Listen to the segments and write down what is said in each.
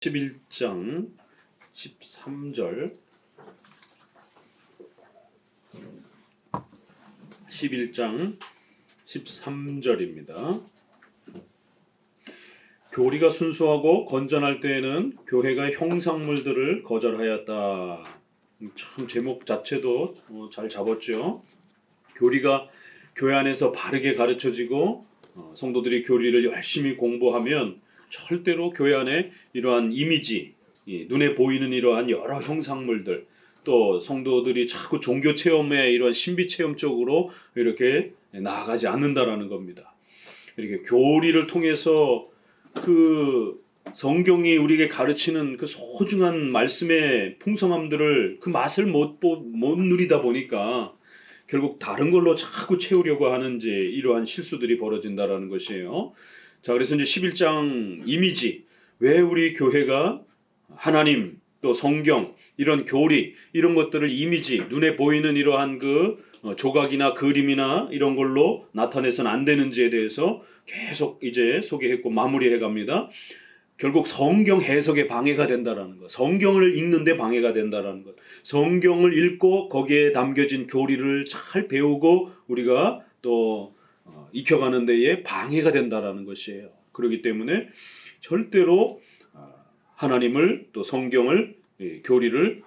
11장 13절 11장 13절입니다. 교리가 순수하고 건전할 때에는 교회가 형상물들을 거절하였다. 참 제목 자체도 잘 잡았죠. 교리가 교회 안에서 바르게 가르쳐지고 성도들이 교리를 열심히 공부하면 절대로 교회 안에 이러한 이미지, 눈에 보이는 이러한 여러 형상물들, 또 성도들이 자꾸 종교 체험에 이러한 신비 체험 쪽으로 이렇게 나아가지 않는다라는 겁니다. 이렇게 교리를 통해서 그 성경이 우리에게 가르치는 그 소중한 말씀의 풍성함들을 그 맛을 못 누리다 보니까 결국 다른 걸로 자꾸 채우려고 하는 이러한 실수들이 벌어진다라는 것이에요. 자, 그래서 이제 11장 이미지, 왜 우리 교회가 하나님 또 성경 이런 교리 이런 것들을 이미지 눈에 보이는 이러한 그 조각이나 그림이나 이런 걸로 나타내서는 안 되는지에 대해서 계속 이제 소개했고 마무리해 갑니다. 결국 성경 해석에 방해가 된다라는 것, 성경을 읽는데 방해가 된다라는 것, 성경을 읽고 거기에 담겨진 교리를 잘 배우고 우리가 또 익혀가는 데에 방해가 된다라는 것이에요. 그렇기 때문에 절대로 하나님을 또 성경을 교리를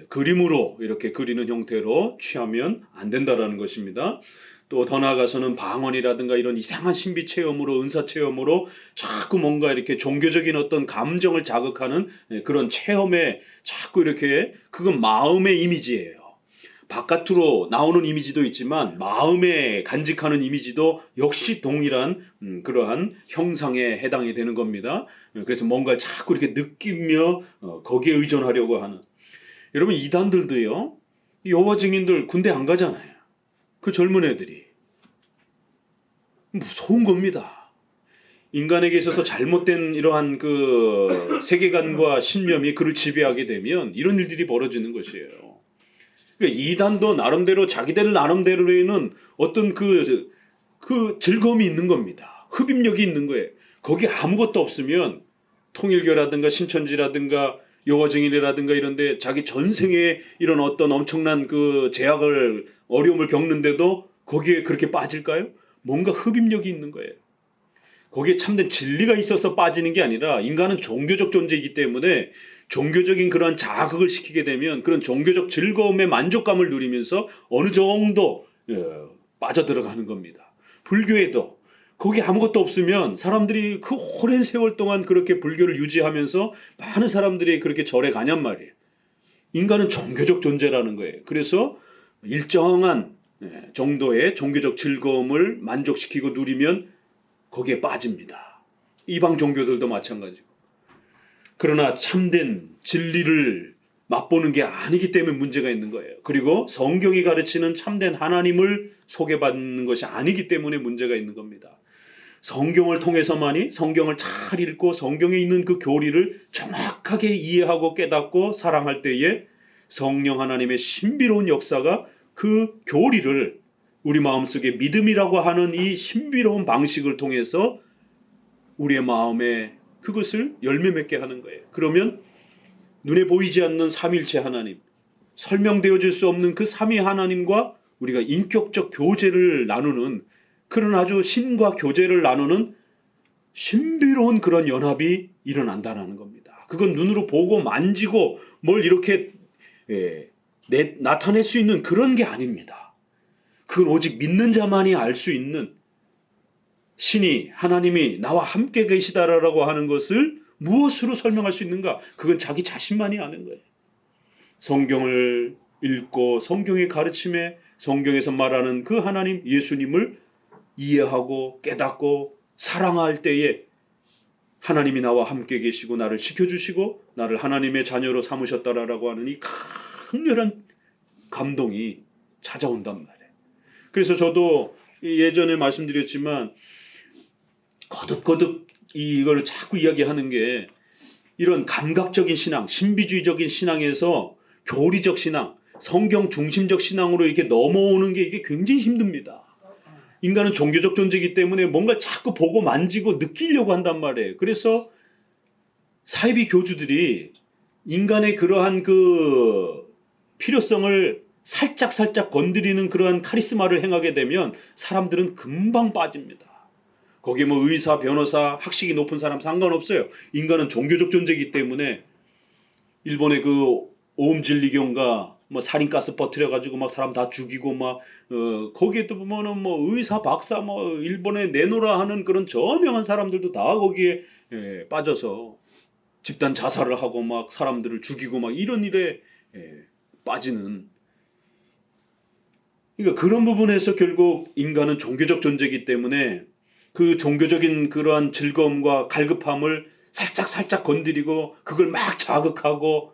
그림으로 이렇게 그리는 형태로 취하면 안 된다라는 것입니다. 또 더 나아가서는 방언이라든가 이런 이상한 신비 체험으로 은사 체험으로 자꾸 뭔가 이렇게 종교적인 어떤 감정을 자극하는 그런 체험에 자꾸 이렇게 그건 마음의 이미지예요. 바깥으로 나오는 이미지도 있지만 마음에 간직하는 이미지도 역시 동일한 그러한 형상에 해당이 되는 겁니다. 그래서 뭔가 자꾸 이렇게 느끼며 거기에 의존하려고 하는, 여러분 이단들도요, 여호와 증인들 군대 안 가잖아요. 그 젊은 애들이 무서운 겁니다. 인간에게 있어서 잘못된 이러한 그 세계관과 신념이 그를 지배하게 되면 이런 일들이 벌어지는 것이에요. 그러니까 이단도 나름대로 자기들 나름대로에는 어떤 그 즐거움이 있는 겁니다. 흡입력이 있는 거예요. 거기 아무것도 없으면 통일교라든가 신천지라든가 여호와 증인이라든가 이런데 자기 전생에 이런 어떤 엄청난 그 제약을 어려움을 겪는데도 거기에 그렇게 빠질까요? 뭔가 흡입력이 있는 거예요. 거기에 참된 진리가 있어서 빠지는 게 아니라 인간은 종교적 존재이기 때문에 종교적인 그런 자극을 시키게 되면 그런 종교적 즐거움의 만족감을 누리면서 어느 정도 빠져들어가는 겁니다. 불교에도 거기 아무것도 없으면 사람들이 그 오랜 세월 동안 그렇게 불교를 유지하면서 많은 사람들이 그렇게 절에 가냔 말이에요. 인간은 종교적 존재라는 거예요. 그래서 일정한 정도의 종교적 즐거움을 만족시키고 누리면 거기에 빠집니다. 이방 종교들도 마찬가지고. 그러나 참된 진리를 맛보는 게 아니기 때문에 문제가 있는 거예요. 그리고 성경이 가르치는 참된 하나님을 소개받는 것이 아니기 때문에 문제가 있는 겁니다. 성경을 통해서만이 성경을 잘 읽고 성경에 있는 그 교리를 정확하게 이해하고 깨닫고 사랑할 때에 성령 하나님의 신비로운 역사가 그 교리를 우리 마음속에 믿음이라고 하는 이 신비로운 방식을 통해서 우리의 마음에 그것을 열매 맺게 하는 거예요. 그러면 눈에 보이지 않는 삼일체 하나님, 설명되어질 수 없는 그 삼위 하나님과 우리가 인격적 교제를 나누는 그런 아주 신과 교제를 나누는 신비로운 그런 연합이 일어난다는 겁니다. 그건 눈으로 보고 만지고 뭘 이렇게 나타낼 수 있는 그런 게 아닙니다. 그건 오직 믿는 자만이 알 수 있는, 신이 하나님이 나와 함께 계시다라고 하는 것을 무엇으로 설명할 수 있는가? 그건 자기 자신만이 아는 거예요. 성경을 읽고 성경의 가르침에 성경에서 말하는 그 하나님 예수님을 이해하고 깨닫고 사랑할 때에 하나님이 나와 함께 계시고 나를 지켜주시고 나를 하나님의 자녀로 삼으셨다라고 하는 이 강렬한 감동이 찾아온단 말이에요. 그래서 저도 예전에 말씀드렸지만 거듭거듭 이걸 자꾸 이야기하는 게 이런 감각적인 신앙, 신비주의적인 신앙에서 교리적 신앙, 성경 중심적 신앙으로 이렇게 넘어오는 게 이게 굉장히 힘듭니다. 인간은 종교적 존재이기 때문에 뭔가 자꾸 보고 만지고 느끼려고 한단 말이에요. 그래서 사이비 교주들이 인간의 그러한 그 필요성을 살짝 건드리는 그러한 카리스마를 행하게 되면 사람들은 금방 빠집니다. 거기에 뭐 의사, 변호사, 학식이 높은 사람 상관없어요. 인간은 종교적 존재이기 때문에 일본의 그 오음진리교인가 뭐 살인가스 퍼뜨려가지고 막 사람 다 죽이고 막 거기에 또 보면은 뭐 의사, 박사 뭐 일본에 내노라 하는 그런 저명한 사람들도 다 거기에 빠져서 집단 자살을 하고 막 사람들을 죽이고 막 이런 일에 빠지는. 그러니까 그런 부분에서 결국 인간은 종교적 존재이기 때문에 그 종교적인 그러한 즐거움과 갈급함을 살짝 건드리고 그걸 막 자극하고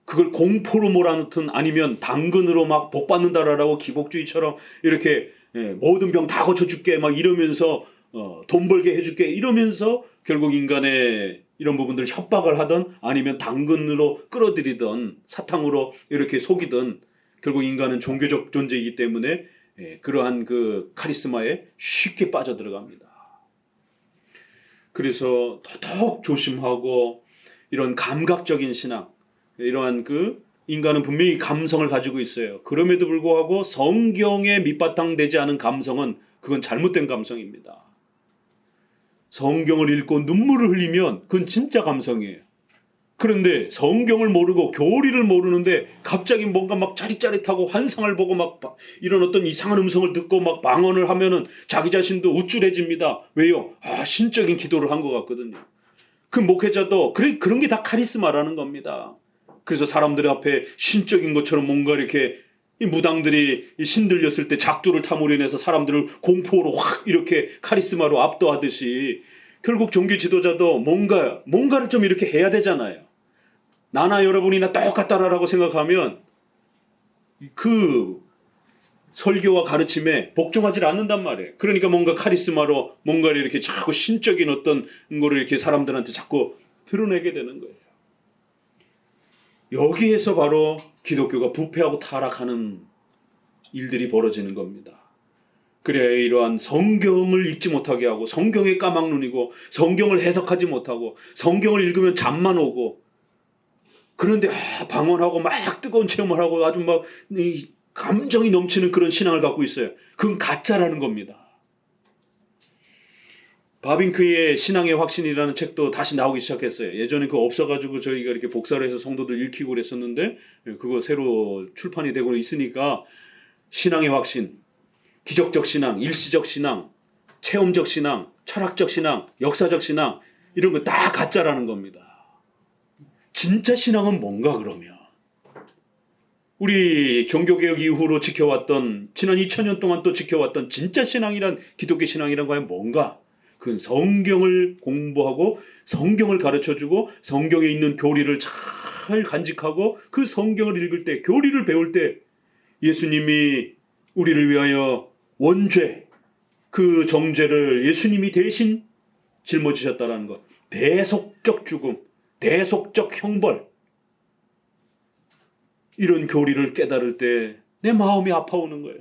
그걸 공포로 몰아넣든 아니면 당근으로 막 복받는다라고 기복주의처럼 이렇게 모든 병 다 고쳐줄게 막 이러면서 돈 벌게 해줄게 이러면서 결국 인간의 이런 부분들 협박을 하든 아니면 당근으로 끌어들이든 사탕으로 이렇게 속이든 결국 인간은 종교적 존재이기 때문에 그러한 그 카리스마에 쉽게 빠져들어갑니다. 그래서 더더욱 조심하고 이런 감각적인 신앙, 이러한 그 인간은 분명히 감성을 가지고 있어요. 그럼에도 불구하고 성경에 밑바탕 되지 않은 감성은 그건 잘못된 감성입니다. 성경을 읽고 눈물을 흘리면 그건 진짜 감성이에요. 그런데 성경을 모르고 교리를 모르는데 갑자기 뭔가 막 짜릿짜릿하고 환상을 보고 막 이런 어떤 이상한 음성을 듣고 막 방언을 하면은 자기 자신도 우쭐해집니다. 왜요? 신적인 기도를 한 것 같거든요. 그 목회자도 그런 게 다 카리스마라는 겁니다. 그래서 사람들 앞에 신적인 것처럼 뭔가 이렇게 이 무당들이 신들렸을 때 작두를 탐으려내서 사람들을 공포로 확 이렇게 카리스마로 압도하듯이 결국 종교 지도자도 뭔가를 좀 이렇게 해야 되잖아요. 나나 여러분이나 똑같다라고 생각하면 그 설교와 가르침에 복종하지 않는단 말이에요. 그러니까 뭔가 카리스마로 뭔가를 이렇게 자꾸 신적인 어떤 거를 이렇게 사람들한테 자꾸 드러내게 되는 거예요. 여기에서 바로 기독교가 부패하고 타락하는 일들이 벌어지는 겁니다. 그래 이러한 성경을 읽지 못하게 하고 성경에 까막눈이고 성경을 해석하지 못하고 성경을 읽으면 잠만 오고 그런데 방언하고 막 뜨거운 체험을 하고 아주 막 감정이 넘치는 그런 신앙을 갖고 있어요. 그건 가짜라는 겁니다. 바빙크의 신앙의 확신이라는 책도 다시 나오기 시작했어요. 예전에 그거 없어가지고 저희가 이렇게 복사를 해서 성도들 읽히고 그랬었는데 그거 새로 출판이 되고 있으니까 신앙의 확신, 기적적 신앙, 일시적 신앙, 체험적 신앙, 철학적 신앙, 역사적 신앙 이런 거 다 가짜라는 겁니다. 진짜 신앙은 뭔가 그러면? 우리 종교개혁 이후로 지켜왔던 지난 2000년 동안 또 지켜왔던 진짜 신앙이란 기독교 신앙이란 과연 뭔가? 그건 성경을 공부하고 성경을 가르쳐주고 성경에 있는 교리를 잘 간직하고 그 성경을 읽을 때 교리를 배울 때 예수님이 우리를 위하여 원죄 그 정죄를 예수님이 대신 짊어지셨다는 것. 대속적 죽음, 대속적 형벌 이런 교리를 깨달을 때 내 마음이 아파오는 거예요.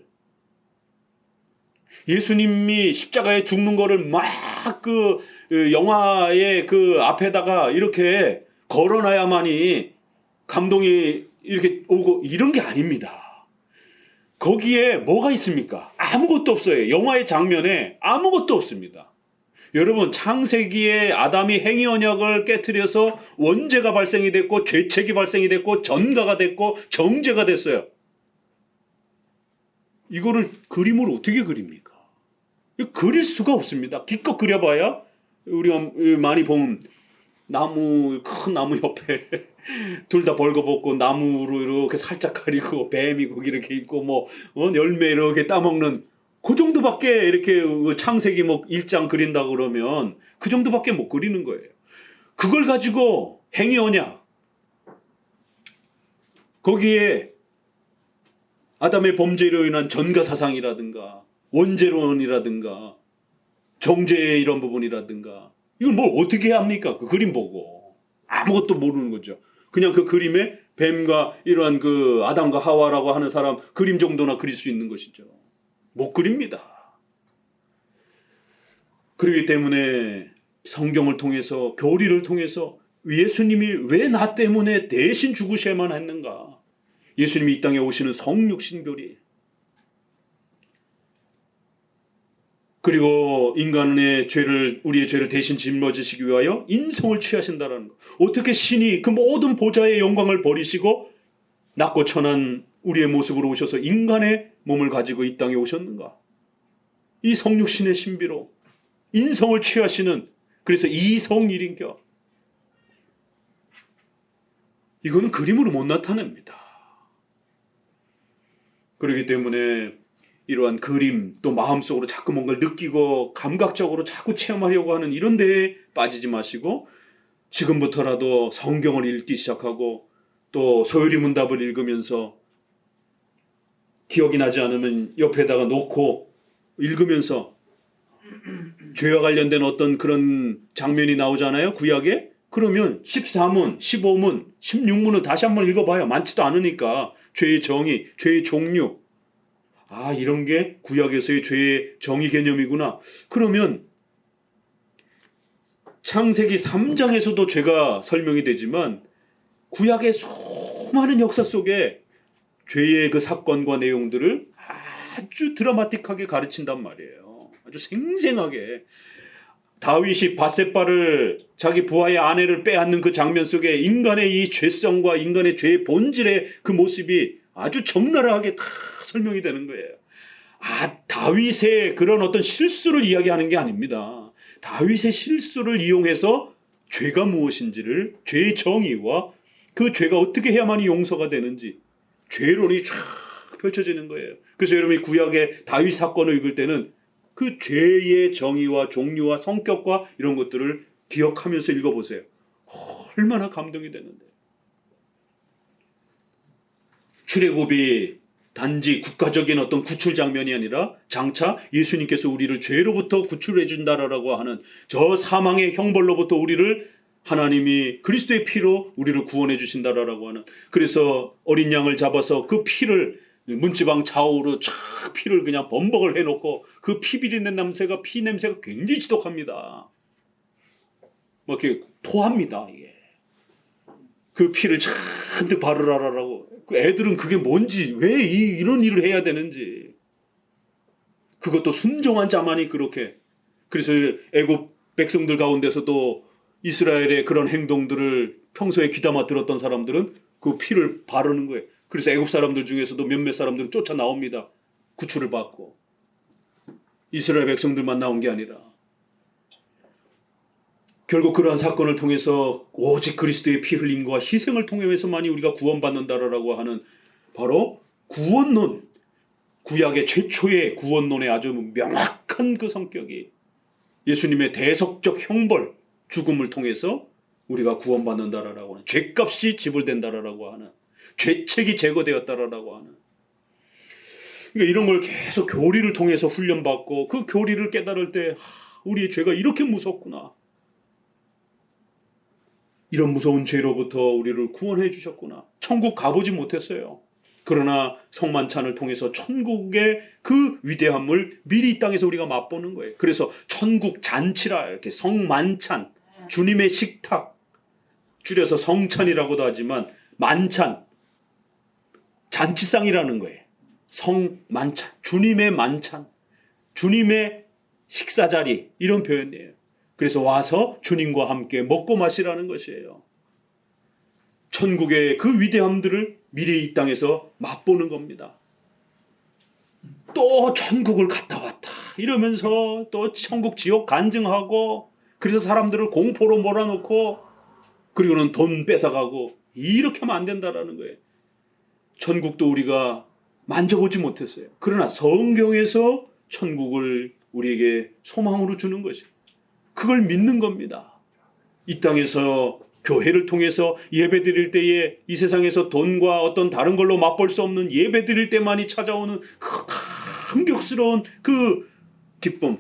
예수님이 십자가에 죽는 거를 막 그 영화의 그 앞에다가 이렇게 걸어놔야만이 감동이 이렇게 오고 이런 게 아닙니다. 거기에 뭐가 있습니까? 아무것도 없어요. 영화의 장면에 아무것도 없습니다. 여러분 창세기에 아담이 행위 언약을 깨트려서 원죄가 발생이 됐고 죄책이 발생이 됐고 전가가 됐고 정죄가 됐어요. 이거를 그림으로 어떻게 그립니까? 그릴 수가 없습니다. 기껏 그려봐야 우리가 많이 본 나무 큰 나무 옆에 둘 다 벌거벗고 나무로 이렇게 살짝 가리고 뱀이 거기 이렇게 있고 뭐 열매 이렇게 따먹는 그 정도밖에 이렇게 창세기 뭐 1장 그린다 그러면 그 정도밖에 못 그리는 거예요. 그걸 가지고 행위 언약 거기에 아담의 범죄로 인한 전가 사상이라든가 원죄론이라든가 정죄의 이런 부분이라든가 이걸 뭘 어떻게 합니까? 그 그림 보고 아무것도 모르는 거죠. 그냥 그 그림에 뱀과 이러한 그 아담과 하와라고 하는 사람 그림 정도나 그릴 수 있는 것이죠. 못 그립니다. 그렇기 때문에 성경을 통해서, 교리를 통해서 예수님이 왜 나 때문에 대신 죽으셔야만 했는가? 예수님이 이 땅에 오시는 성육신교리, 그리고 인간의 죄를, 우리의 죄를 대신 짊어지시기 위하여 인성을 취하신다라는 것. 어떻게 신이 그 모든 보좌의 영광을 버리시고 낮고 천한 우리의 모습으로 오셔서 인간의 몸을 가지고 이 땅에 오셨는가? 이 성육신의 신비로 인성을 취하시는, 그래서 이성일인격, 이거는 그림으로 못 나타냅니다. 그렇기 때문에 이러한 그림, 또 마음속으로 자꾸 뭔가를 느끼고 감각적으로 자꾸 체험하려고 하는 이런 데에 빠지지 마시고, 지금부터라도 성경을 읽기 시작하고 또 소요리 문답을 읽으면서 기억이 나지 않으면 옆에다가 놓고 읽으면서, 죄와 관련된 어떤 그런 장면이 나오잖아요, 구약에. 그러면 14문, 15문, 16문은 다시 한번 읽어봐요. 많지도 않으니까. 죄의 정의, 죄의 종류, 아, 이런 게 구약에서의 죄의 정의 개념이구나. 그러면 창세기 3장에서도 죄가 설명이 되지만 구약의 수많은 역사 속에 죄의 그 사건과 내용들을 아주 드라마틱하게 가르친단 말이에요. 아주 생생하게. 다윗이 밧세바를, 자기 부하의 아내를 빼앗는 그 장면 속에 인간의 이 죄성과 인간의 죄의 본질의 그 모습이 아주 적나라하게 다 설명이 되는 거예요. 아, 다윗의 그런 어떤 실수를 이야기하는 게 아닙니다. 다윗의 실수를 이용해서 죄가 무엇인지를, 죄의 정의와 그 죄가 어떻게 해야만이 용서가 되는지 죄론이 쫙 펼쳐지는 거예요. 그래서 여러분이 구약의 다윗 사건을 읽을 때는 그 죄의 정의와 종류와 성격과 이런 것들을 기억하면서 읽어보세요. 얼마나 감동이 되는데. 출애굽이 단지 국가적인 어떤 구출 장면이 아니라 장차 예수님께서 우리를 죄로부터 구출해 준다라고 하는 저 사망의 형벌로부터 우리를 하나님이 그리스도의 피로 우리를 구원해 주신다라고 하는, 그래서 어린 양을 잡아서 그 피를 문지방 좌우로 쫙 피를 그냥 범벅을 해놓고 그 피 비린내 냄새가, 피 냄새가 굉장히 지독합니다. 뭐 이렇게 토합니다. 이게 그 피를 잔뜩 바르라라고. 그 애들은 그게 뭔지, 왜 이런 일을 해야 되는지, 그것도 순종한 자만이 그렇게. 그래서 애굽 백성들 가운데서도 이스라엘의 그런 행동들을 평소에 귀담아 들었던 사람들은 그 피를 바르는 거예요. 그래서 애굽 사람들 중에서도 몇몇 사람들은 쫓아 나옵니다. 구출을 받고. 이스라엘 백성들만 나온 게 아니라. 결국 그러한 사건을 통해서 오직 그리스도의 피 흘림과 희생을 통해서만이 우리가 구원받는다라고 하는 바로 구원론, 구약의 최초의 구원론의 아주 명확한 그 성격이 예수님의 대속적 형벌, 죽음을 통해서 우리가 구원받는다라고 하는, 죄값이 지불된다라고 하는, 죄책이 제거되었다라고 하는, 그러니까 이런 걸 계속 교리를 통해서 훈련받고 그 교리를 깨달을 때 우리의 죄가 이렇게 무섭구나, 이런 무서운 죄로부터 우리를 구원해 주셨구나. 천국 가보지 못했어요. 그러나 성만찬을 통해서 천국의 그 위대함을 미리 이 땅에서 우리가 맛보는 거예요. 그래서 천국 잔치라, 이렇게 성만찬, 주님의 식탁, 줄여서 성찬이라고도 하지만 만찬, 잔치상이라는 거예요. 성만찬, 주님의 만찬, 주님의 식사자리, 이런 표현이에요. 그래서 와서 주님과 함께 먹고 마시라는 것이에요. 천국의 그 위대함들을 미리 이 땅에서 맛보는 겁니다. 또 천국을 갔다 왔다 이러면서 또 천국 지옥 간증하고, 그래서 사람들을 공포로 몰아놓고, 그리고는 돈 뺏어가고, 이렇게 하면 안 된다라는 거예요. 천국도 우리가 만져보지 못했어요. 그러나 성경에서 천국을 우리에게 소망으로 주는 것이에요. 그걸 믿는 겁니다. 이 땅에서 교회를 통해서 예배 드릴 때에 이 세상에서 돈과 어떤 다른 걸로 맛볼 수 없는 예배 드릴 때만이 찾아오는 그 감격스러운 그 기쁨,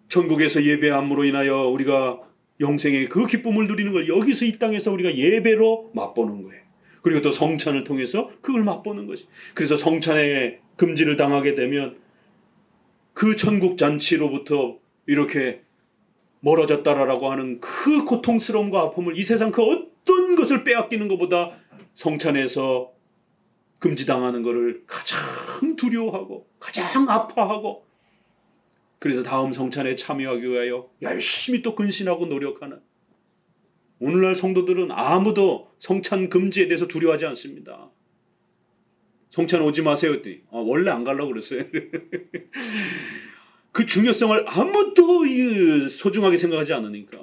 천국에서 예배함으로 인하여 우리가 영생의 그 기쁨을 누리는 걸 여기서 이 땅에서 우리가 예배로 맛보는 거예요. 그리고 또 성찬을 통해서 그걸 맛보는 것이. 그래서 성찬에 금지를 당하게 되면 그 천국 잔치로부터 이렇게 멀어졌다라고 하는 그 고통스러움과 아픔을 이 세상 그 어떤 것을 빼앗기는 것보다 성찬에서 금지당하는 것을 가장 두려워하고 가장 아파하고, 그래서 다음 성찬에 참여하기 위하여 열심히 또 근신하고 노력하는 오늘날 성도들은 아무도 성찬 금지에 대해서 두려워하지 않습니다. 성찬 오지 마세요 했더니 원래 안 가려고 그랬어요. 그 중요성을 아무도 소중하게 생각하지 않으니까.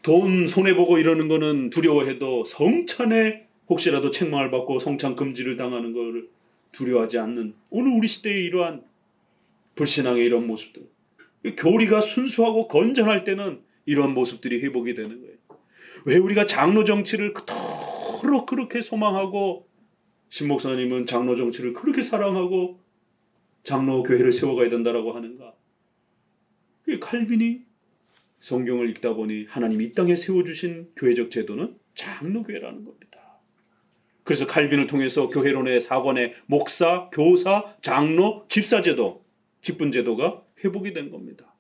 돈 손해보고 이러는 거는 두려워해도 성찬에 혹시라도 책망을 받고 성찬 금지를 당하는 것을 두려워하지 않는 오늘 우리 시대의 이러한 불신앙의 이런 모습들, 교리가 순수하고 건전할 때는 이런 모습들이 회복이 되는 거예요. 왜 우리가 장로 정치를 그토록 그렇게 소망하고 신 목사님은 장로 정치를 그렇게 사랑하고 장로 교회를 세워가야 된다라고 하는가? 칼빈이 성경을 읽다 보니 하나님이 이 땅에 세워주신 교회적 제도는 장로교회라는 겁니다. 그래서 칼빈을 통해서 교회론의 4권의 목사, 교사, 장로, 집사제도, 직분제도가 회복이 된 겁니다.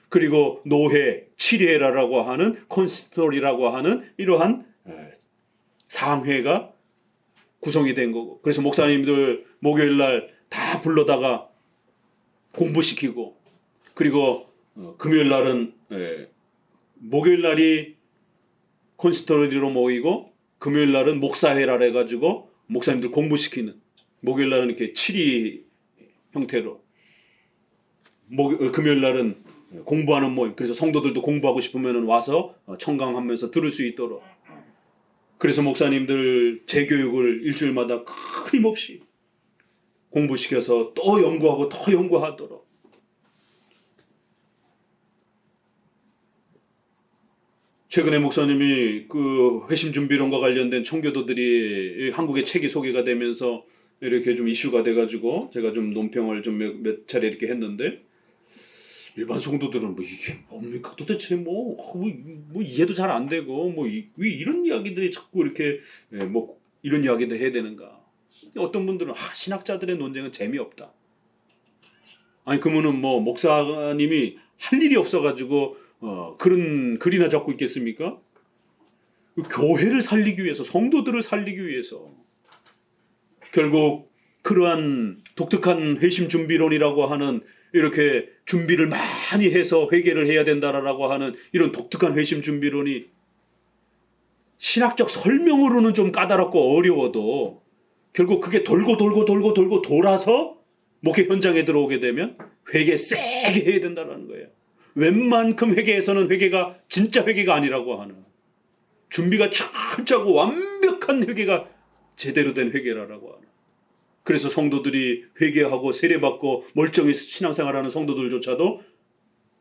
그리고 노회, 칠회라고 하는 콘시스토리라고 하는 이러한 상회가 구성이 된 거고, 그래서 목사님들 목요일날 다 불러다가 공부시키고, 그리고 금요일날은 목요일날이 콘시스토리로 모이고 금요일날은 목사회라 해가지고 목사님들 공부시키는, 목요일날은 이렇게 칠이 형태로, 금요일날은 공부하는 모임. 그래서 성도들도 공부하고 싶으면 와서 청강하면서 들을 수 있도록. 그래서 목사님들 재교육을 일주일마다 끊임없이 공부시켜서 또 연구하고 더 연구하도록. 최근에 목사님이 그 회심 준비론과 관련된 청교도들이 한국의 책이 소개가 되면서 이렇게 좀 이슈가 돼가지고 제가 좀 논평을 좀 몇 차례 이렇게 했는데, 일반 성도들은 뭐 이게 뭡니까 도대체 뭐 이해도 잘 안 되고 왜 이런 이야기들이 자꾸 이렇게 뭐 이런 이야기도 해야 되는가? 어떤 분들은 신학자들의 논쟁은 재미없다. 아니 그러면은 뭐 목사님이 할 일이 없어가지고 그런 글이나 적고 있겠습니까? 교회를 살리기 위해서, 성도들을 살리기 위해서 결국 그러한 독특한 회심 준비론이라고 하는, 이렇게 준비를 많이 해서 회개를 해야 된다라고 하는 이런 독특한 회심 준비론이 신학적 설명으로는 좀 까다롭고 어려워도 결국 그게 돌고 돌아서 목회 현장에 들어오게 되면 회개 세게 해야 된다는 거예요. 웬만큼 회개에서는 회개가 진짜 회개가 아니라고 하는, 준비가 철저하고 완벽한 회개가 제대로 된 회개라고 하는. 그래서 성도들이 회개하고 세례받고 멀쩡히 신앙생활하는 성도들조차도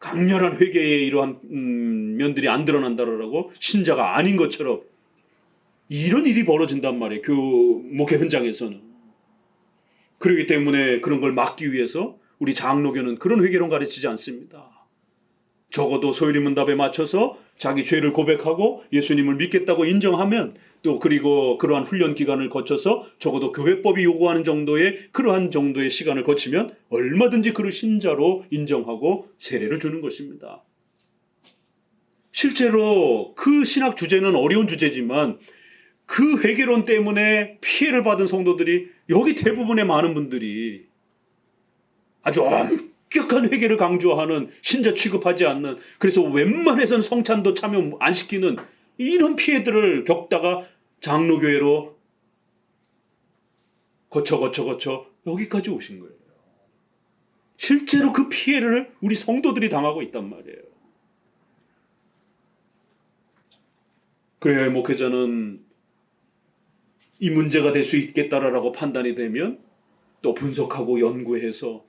강렬한 회개의 이러한 면들이 안 드러난다라고, 신자가 아닌 것처럼 이런 일이 벌어진단 말이에요. 목회 현장에서는. 그렇기 때문에 그런 걸 막기 위해서 우리 장로교는 그런 회개론 가르치지 않습니다. 적어도 소유리문답에 맞춰서 자기 죄를 고백하고 예수님을 믿겠다고 인정하면, 또 그리고 그러한 훈련 기간을 거쳐서 적어도 교회법이 요구하는 정도의 그러한 정도의 시간을 거치면 얼마든지 그를 신자로 인정하고 세례를 주는 것입니다. 실제로 그 신학 주제는 어려운 주제지만 그 회개론 때문에 피해를 받은 성도들이, 여기 대부분의 많은 분들이 아주 엄격한 회개를 강조하는, 신자 취급하지 않는, 그래서 웬만해서는 성찬도 참여 안 시키는 이런 피해들을 겪다가 장로교회로 거쳐 여기까지 오신 거예요. 실제로 그 피해를 우리 성도들이 당하고 있단 말이에요. 그래야 목회자는 이 문제가 될 수 있겠다라고 판단이 되면 또 분석하고 연구해서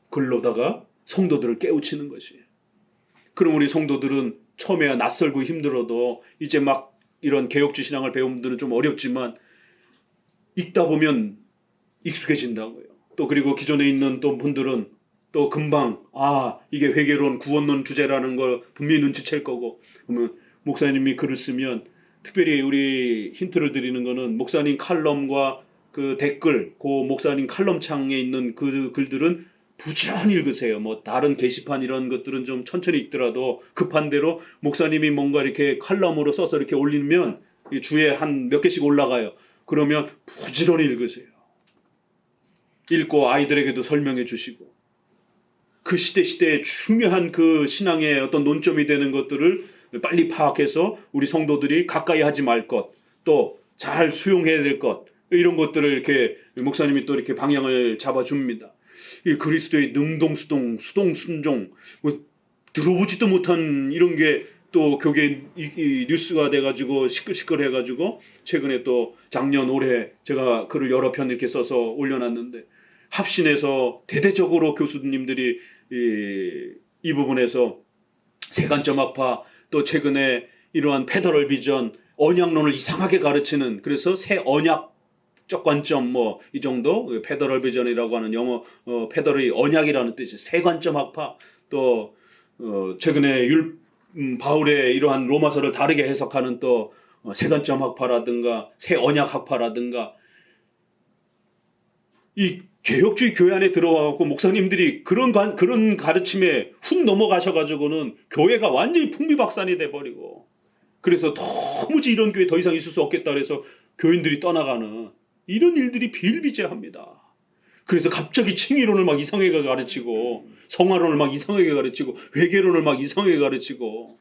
글로다가 성도들을 깨우치는 것이에요. 그럼 우리 성도들은 처음에야 낯설고 힘들어도 이제 막 이런 개혁주 신앙을 배운 분들은 좀 어렵지만 읽다 보면 익숙해진다고요. 또 그리고 기존에 있는 또 분들은 또 금방 이게 회개론, 구원론 주제라는 걸 분명히 눈치챌 거고, 그러면 목사님이 글을 쓰면 특별히 우리 힌트를 드리는 거는 목사님 칼럼과 그 댓글, 그 목사님 칼럼 창에 있는 그 글들은 부지런히 읽으세요. 뭐 다른 게시판 이런 것들은 좀 천천히 읽더라도 급한 대로 목사님이 뭔가 이렇게 칼럼으로 써서 이렇게 올리면 주에 한 몇 개씩 올라가요. 그러면 부지런히 읽으세요. 읽고 아이들에게도 설명해 주시고 그 시대에 중요한 그 신앙의 어떤 논점이 되는 것들을 빨리 파악해서 우리 성도들이 가까이 하지 말 것, 또 잘 수용해야 될 것, 이런 것들을 이렇게 목사님이 또 이렇게 방향을 잡아줍니다. 이 그리스도의 능동수동, 수동순종, 뭐 들어보지도 못한 이런 게 또 교계 이 뉴스가 돼가지고 시끌시끌해가지고 최근에 또 작년 올해 제가 글을 여러 편 이렇게 써서 올려놨는데 합신해서 대대적으로 교수님들이 이 부분에서 세관점 학파 또 최근에 이러한 페더럴 비전 언약론을 이상하게 가르치는 그래서 새 언약적 관점 뭐 이 정도 페더럴 비전이라고 하는 영어 페더럴이 언약이라는 뜻이 새 관점 학파 또 최근에 바울의 이러한 로마서를 다르게 해석하는 또 새 관점 학파라든가 새 언약 학파라든가 이 개혁주의 교회 안에 들어와갖고 목사님들이 그런 가르침에 훅 넘어가셔가지고는 교회가 완전히 풍비박산이 돼버리고 그래서 도무지 이런 교회 더 이상 있을 수 없겠다 그래서 교인들이 떠나가는 이런 일들이 비일비재합니다. 그래서 갑자기 칭의론을 막 이상하게 가르치고 성화론을 막 이상하게 가르치고 회개론을 막 이상하게 가르치고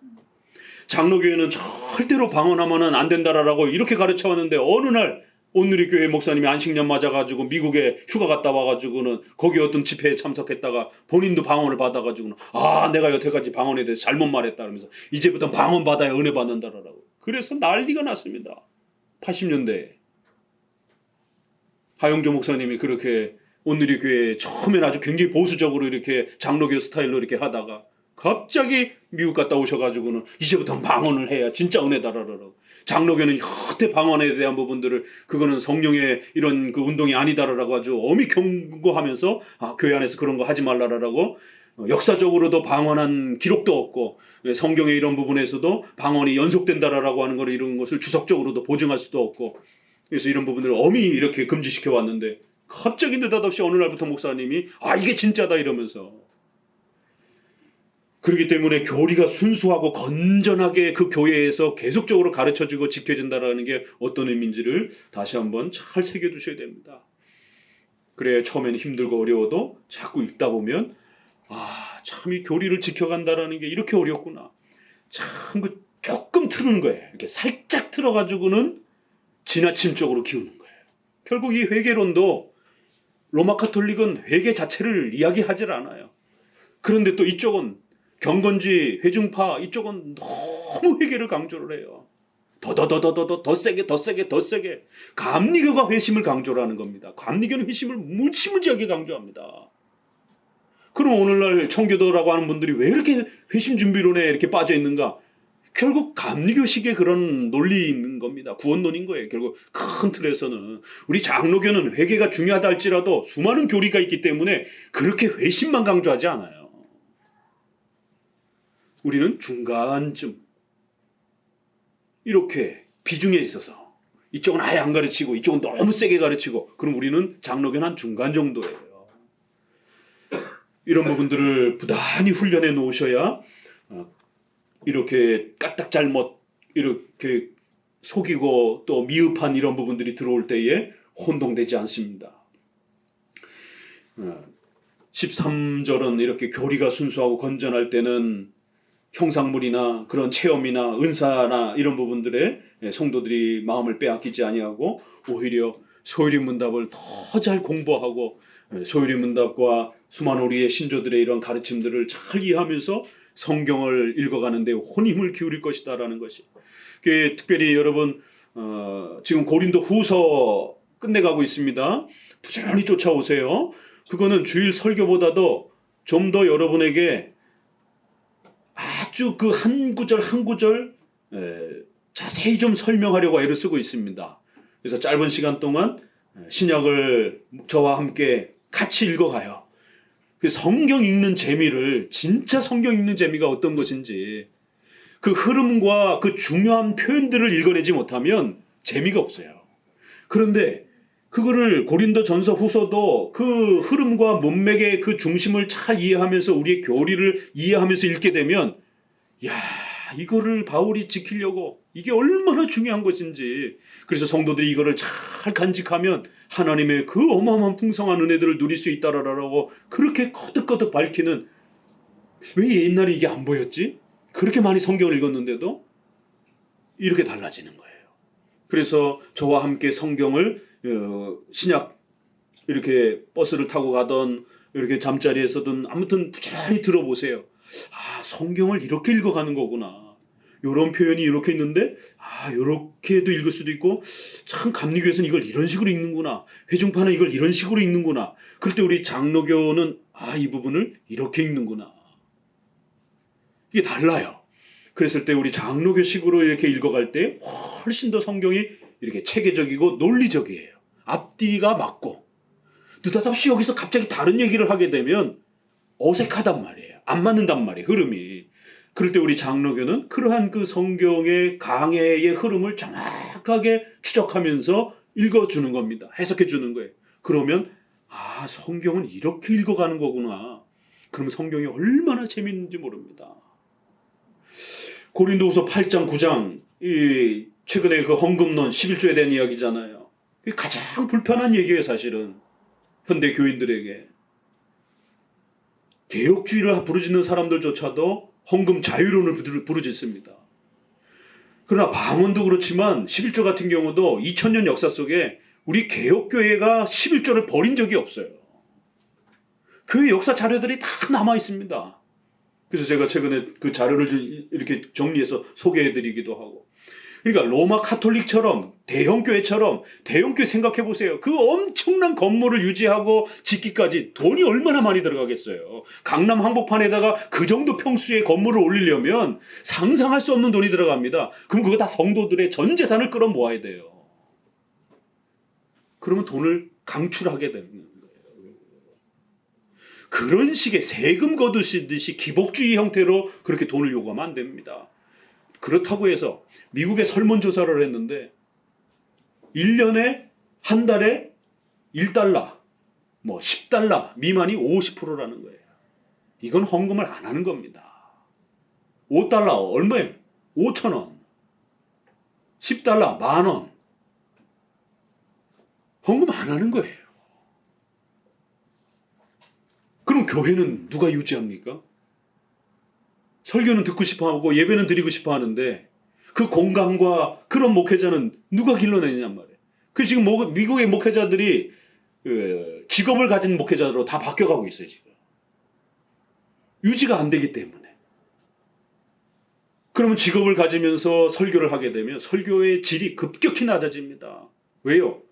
장로교회는 절대로 방언하면 안 된다라고 이렇게 가르쳐왔는데 어느 날 온누리 교회 목사님이 안식년 맞아가지고 미국에 휴가 갔다 와가지고는 거기 어떤 집회에 참석했다가 본인도 방언을 받아가지고는 내가 여태까지 방언에 대해서 잘못 말했다 그러면서 이제부터 방언 받아야 은혜 받는다라고 그래서 난리가 났습니다. 80년대에 하용조 목사님이 그렇게 온누리 교회 처음엔 아주 굉장히 보수적으로 이렇게 장로교 스타일로 이렇게 하다가 갑자기 미국 갔다 오셔가지고는 이제부터 방언을 해야 진짜 은혜다라고 장로교는 여태 방언에 대한 부분들을 그거는 성령의 이런 그 운동이 아니다라고 아주 엄히 경고하면서 교회 안에서 그런 거 하지 말라라고 역사적으로도 방언한 기록도 없고 성경의 이런 부분에서도 방언이 연속된다라고 하는 걸 이런 것을 주석적으로도 보증할 수도 없고 그래서 이런 부분들을 엄히 이렇게 금지시켜 왔는데 갑자기 느닷없이 어느 날부터 목사님이 이게 진짜다 이러면서 그렇기 때문에 교리가 순수하고 건전하게 그 교회에서 계속적으로 가르쳐지고 지켜진다는 게 어떤 의미인지를 다시 한번 잘 새겨두셔야 됩니다. 그래 처음에는 힘들고 어려워도 자꾸 읽다 보면 참 이 교리를 지켜간다는 게 이렇게 어렵구나. 참 그 조금 틀는 거예요. 이렇게 살짝 틀어가지고는 지나침적으로 키우는 거예요. 결국 이 회개론도 로마 카톨릭은 회개 자체를 이야기하질 않아요. 그런데 또 이쪽은 경건주의, 회중파 이쪽은 너무 회개를 강조를 해요. 더 세게. 감리교가 회심을 강조를 하는 겁니다. 감리교는 회심을 무지무지하게 강조합니다. 그럼 오늘날 청교도라고 하는 분들이 왜 이렇게 회심 준비론에 이렇게 빠져 있는가? 결국 감리교식의 그런 논리인 겁니다. 구원론인 거예요. 결국 큰 틀에서는 우리 장로교는 회개가 중요하다 할지라도 수많은 교리가 있기 때문에 그렇게 회심만 강조하지 않아요. 우리는 중간쯤 이렇게 비중에 있어서 이쪽은 아예 안 가르치고 이쪽은 너무 세게 가르치고 그럼 우리는 장로교는 한 중간 정도예요. 이런 부분들을 부단히 훈련해 놓으셔야 이렇게 까딱 잘못 이렇게 속이고 또 미흡한 이런 부분들이 들어올 때에 혼동되지 않습니다. 13절은 이렇게 교리가 순수하고 건전할 때는 형상물이나 그런 체험이나 은사나 이런 부분들에 성도들이 마음을 빼앗기지 아니하고 오히려 소유리 문답을 더 잘 공부하고 소유리 문답과 수많은 우리의 신조들의 이런 가르침들을 잘 이해하면서 성경을 읽어가는데 혼힘을 기울일 것이다라는 것이. 특별히 여러분 지금 고린도 후서 끝내가고 있습니다. 부지런히 쫓아오세요. 그거는 주일 설교보다도 좀 더 여러분에게 아주 그 한 구절 한 구절 자세히 좀 설명하려고 애를 쓰고 있습니다. 그래서 짧은 시간 동안 신약을 저와 함께 같이 읽어가요. 그 성경 읽는 재미를 진짜 성경 읽는 재미가 어떤 것인지 그 흐름과 그 중요한 표현들을 읽어내지 못하면 재미가 없어요. 그런데 그거를 고린도전서 후서도 그 흐름과 문맥의 그 중심을 잘 이해하면서 우리의 교리를 이해하면서 읽게 되면 야, 이거를 바울이 지키려고 이게 얼마나 중요한 것인지. 그래서 성도들이 이거를 잘 간직하면 하나님의 그 어마어마한 풍성한 은혜들을 누릴 수 있다라고 그렇게 거듭거듭 밝히는, 왜 옛날에 이게 안 보였지? 그렇게 많이 성경을 읽었는데도 이렇게 달라지는 거예요. 그래서 저와 함께 성경을 신약 이렇게 버스를 타고 가던 이렇게 잠자리에서든 아무튼 부지런히 들어보세요. 아, 성경을 이렇게 읽어가는 거구나. 이런 표현이 이렇게 있는데 이렇게도 읽을 수도 있고, 참 감리교에서는 이걸 이런 식으로 읽는구나. 회중파는 이걸 이런 식으로 읽는구나. 그럴 때 우리 장로교는 이 부분을 이렇게 읽는구나. 이게 달라요. 그랬을 때 우리 장로교식으로 이렇게 읽어갈 때 훨씬 더 성경이 이렇게 체계적이고 논리적이에요. 앞뒤가 맞고. 느닷없이 여기서 갑자기 다른 얘기를 하게 되면 어색하단 말이에요. 안 맞는단 말이에요. 흐름이. 그럴 때 우리 장로교는 그러한 그 성경의 강해의 흐름을 정확하게 추적하면서 읽어주는 겁니다. 해석해주는 거예요. 그러면 성경은 이렇게 읽어가는 거구나. 그러면 성경이 얼마나 재밌는지 모릅니다. 고린도후서 8장 9장 최근에 그 헌금론 11조에 대한 이야기잖아요. 이게 가장 불편한 얘기예요. 사실은 현대 교인들에게. 개혁주의를 부르짖는 사람들조차도 헌금 자유론을 부르짖습니다. 그러나 방언도 그렇지만 11조 같은 경우도 2000년 역사 속에 우리 개혁교회가 11조를 버린 적이 없어요. 그 역사 자료들이 다 남아 있습니다. 그래서 제가 최근에 그 자료를 이렇게 정리해서 소개해드리기도 하고. 그러니까 로마 카톨릭처럼 대형교회처럼, 대형교회 생각해 보세요. 그 엄청난 건물을 유지하고 짓기까지 돈이 얼마나 많이 들어가겠어요. 강남 한복판에다가 그 정도 평수의 건물을 올리려면 상상할 수 없는 돈이 들어갑니다. 그럼 그거 다 성도들의 전 재산을 끌어모아야 돼요. 그러면 돈을 강출하게 되는 거예요. 그런 식의 세금 거두시듯이 기복주의 형태로 그렇게 돈을 요구하면 안 됩니다. 그렇다고 해서 미국에 설문조사를 했는데 1년에 한 달에 1달러, 10달러 미만이 50%라는 거예요. 이건 헌금을 안 하는 겁니다. 5달러 얼마예요? 5,000원. 10달러 10,000원. 헌금 안 하는 거예요. 그럼 교회는 누가 유지합니까? 설교는 듣고 싶어 하고 예배는 드리고 싶어 하는데 그 공간과 그런 목회자는 누가 길러내느냔 말이에요. 그 지금 미국의 목회자들이 직업을 가진 목회자로 다 바뀌어가고 있어요. 지금 유지가 안 되기 때문에. 그러면 직업을 가지면서 설교를 하게 되면 설교의 질이 급격히 낮아집니다. 왜요?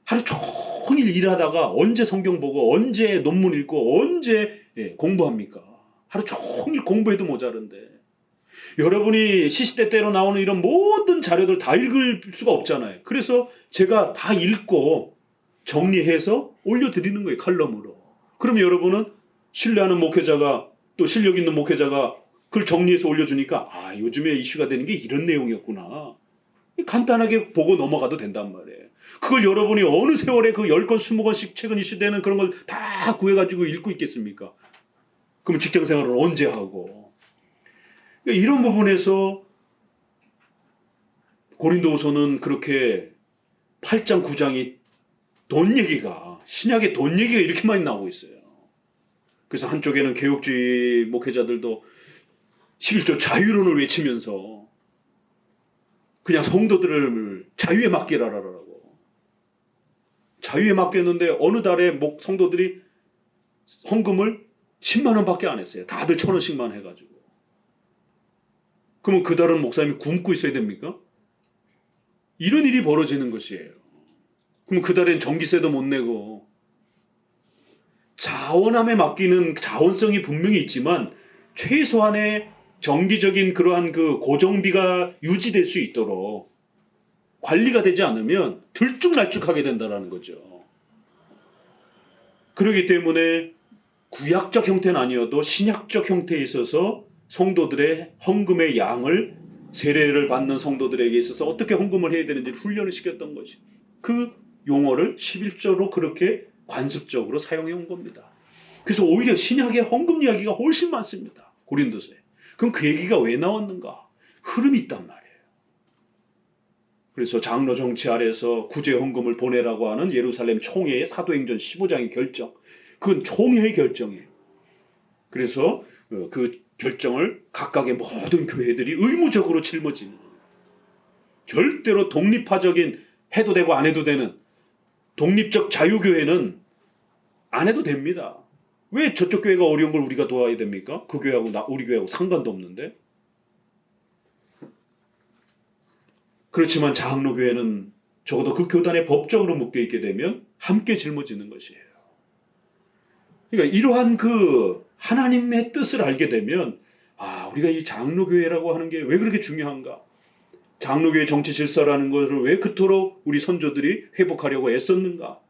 하루 종일 일하다가 언제 성경 보고 언제 논문 읽고 언제 공부합니까? 하루 종일 공부해도 모자른데. 여러분이 시시때때로 나오는 이런 모든 자료들 다 읽을 수가 없잖아요. 그래서 제가 다 읽고 정리해서 올려드리는 거예요. 칼럼으로. 그럼 여러분은 신뢰하는 목회자가, 또 실력 있는 목회자가 그걸 정리해서 올려주니까 요즘에 이슈가 되는 게 이런 내용이었구나. 간단하게 보고 넘어가도 된단 말이에요. 그걸 여러분이 어느 세월에 그 10권, 20권씩 최근 이슈되는 그런 걸 다 구해가지고 읽고 있겠습니까? 그럼 직장생활을 언제 하고. 그러니까 이런 부분에서 고린도후서는 그렇게 8장, 9장이 돈 얘기가, 신약의 돈 얘기가 이렇게 많이 나오고 있어요. 그래서 한쪽에는 개혁주의 목회자들도 11조 자유론을 외치면서 그냥 성도들을 자유에 맡기라라고. 자유에 맡겼는데 어느 달에 성도들이 헌금을 10만 원밖에 안 했어요. 다들 1,000원씩만 해가지고. 그러면 그 달은 목사님이 굶고 있어야 됩니까? 이런 일이 벌어지는 것이에요. 그럼 그 달엔 전기세도 못 내고. 자원함에 맡기는 자원성이 분명히 있지만 최소한의 정기적인 그러한 그 고정비가 유지될 수 있도록 관리가 되지 않으면 들쭉날쭉하게 된다는 거죠. 그렇기 때문에 구약적 형태는 아니어도 신약적 형태에 있어서 성도들의 헌금의 양을, 세례를 받는 성도들에게 있어서 어떻게 헌금을 해야 되는지 훈련을 시켰던 것이. 그 용어를 11조로 그렇게 관습적으로 사용해 온 겁니다. 그래서 오히려 신약의 헌금 이야기가 훨씬 많습니다. 고린도서에. 그럼 그 얘기가 왜 나왔는가? 흐름이 있단 말이에요. 그래서 장로 정치 아래서 구제 헌금을 보내라고 하는 예루살렘 총회의 사도행전 15장의 결정. 그건 총회의 결정이에요. 그래서 그 결정을 각각의 모든 교회들이 의무적으로 짊어지는, 절대로 독립파적인 해도 되고 안 해도 되는 독립적 자유교회는 안 해도 됩니다. 왜 저쪽 교회가 어려운 걸 우리가 도와야 됩니까? 그 교회하고 우리 교회하고 상관도 없는데. 그렇지만 장로교회는 적어도 그 교단에 법적으로 묶여 있게 되면 함께 짊어지는 것이에요. 그러니까 이러한 그 하나님의 뜻을 알게 되면 우리가 이 장로교회라고 하는 게 왜 그렇게 중요한가? 장로교회 정치 질서라는 것을 왜 그토록 우리 선조들이 회복하려고 애썼는가?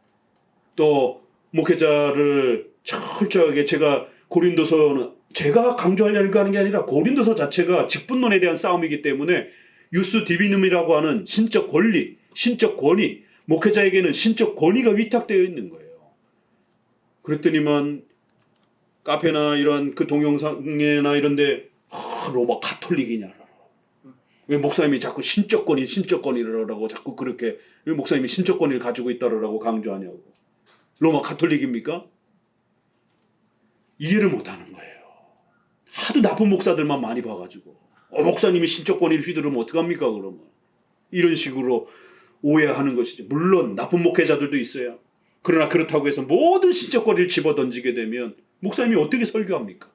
또 목회자를 철저하게 제가 고린도서는 제가 강조하려고 하는 게 아니라 고린도서 자체가 직분론에 대한 싸움이기 때문에 유스 디비눔이라고 하는 신적 권리, 신적 권위, 목회자에게는 신적 권위가 위탁되어 있는 거예요. 그랬더니만 카페나 이런 그 동영상이나 이런데 로마 카톨릭이냐, 왜 목사님이 자꾸 신적 권위라고 자꾸 그렇게, 왜 목사님이 신적 권위를 가지고 있다라고 강조하냐고. 로마 카톨릭입니까? 이해를 못하는 거예요. 하도 나쁜 목사들만 많이 봐가지고 목사님이 신적 권위를 휘두르면 어떡합니까 그러면. 이런 식으로 오해하는 것이죠. 물론 나쁜 목회자들도 있어요. 그러나 그렇다고 해서 모든 신적 권위를 집어던지게 되면 목사님이 어떻게 설교합니까?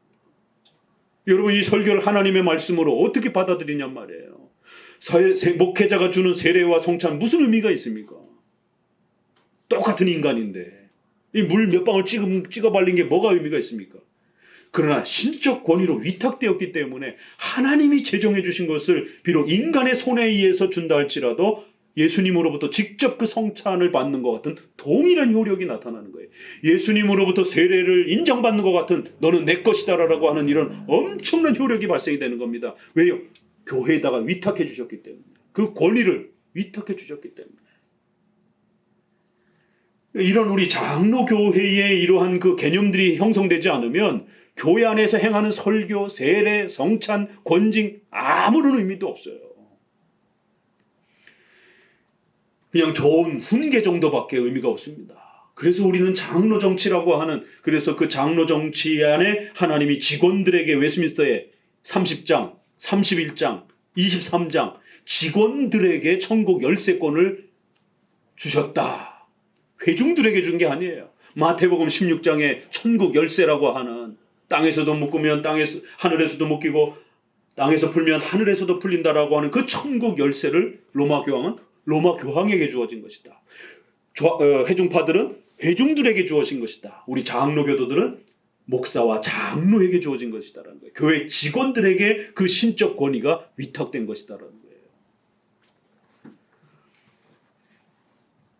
여러분, 이 설교를 하나님의 말씀으로 어떻게 받아들이냔 말이에요. 목회자가 주는 세례와 성찬 무슨 의미가 있습니까? 똑같은 인간인데 이 물 몇 방울 찍어 발린 게 뭐가 의미가 있습니까? 그러나 신적 권위로 위탁되었기 때문에 하나님이 제정해 주신 것을 비록 인간의 손에 의해서 준다 할지라도 예수님으로부터 직접 그 성찬을 받는 것 같은 동일한 효력이 나타나는 거예요. 예수님으로부터 세례를 인정받는 것 같은 너는 내 것이다라고 하는 이런 엄청난 효력이 발생이 되는 겁니다. 왜요? 교회에다가 위탁해 주셨기 때문에. 그 권위를 위탁해 주셨기 때문에. 이런 우리 장로교회의 이러한 그 개념들이 형성되지 않으면 교회 안에서 행하는 설교, 세례, 성찬, 권징 아무런 의미도 없어요. 그냥 좋은 훈계 정도밖에 의미가 없습니다. 그래서 우리는 장로 정치라고 하는, 그래서 그 장로 정치 안에 하나님이 직원들에게 웨스민스터에 30장, 31장, 23장 직원들에게 천국 열쇠권을 주셨다. 회중들에게 준 게 아니에요. 마태복음 16장에 천국 열쇠라고 하는, 땅에서도 묶으면 하늘에서도 묶이고 땅에서 풀면 하늘에서도 풀린다라고 하는 그 천국 열쇠를 로마 교황에게 주어진 것이다. 회중파들은 회중들에게 주어진 것이다. 우리 장로교도들은 목사와 장로에게 주어진 것이다라는 거예요. 교회 직원들에게 그 신적 권위가 위탁된 것이다라는 거예요.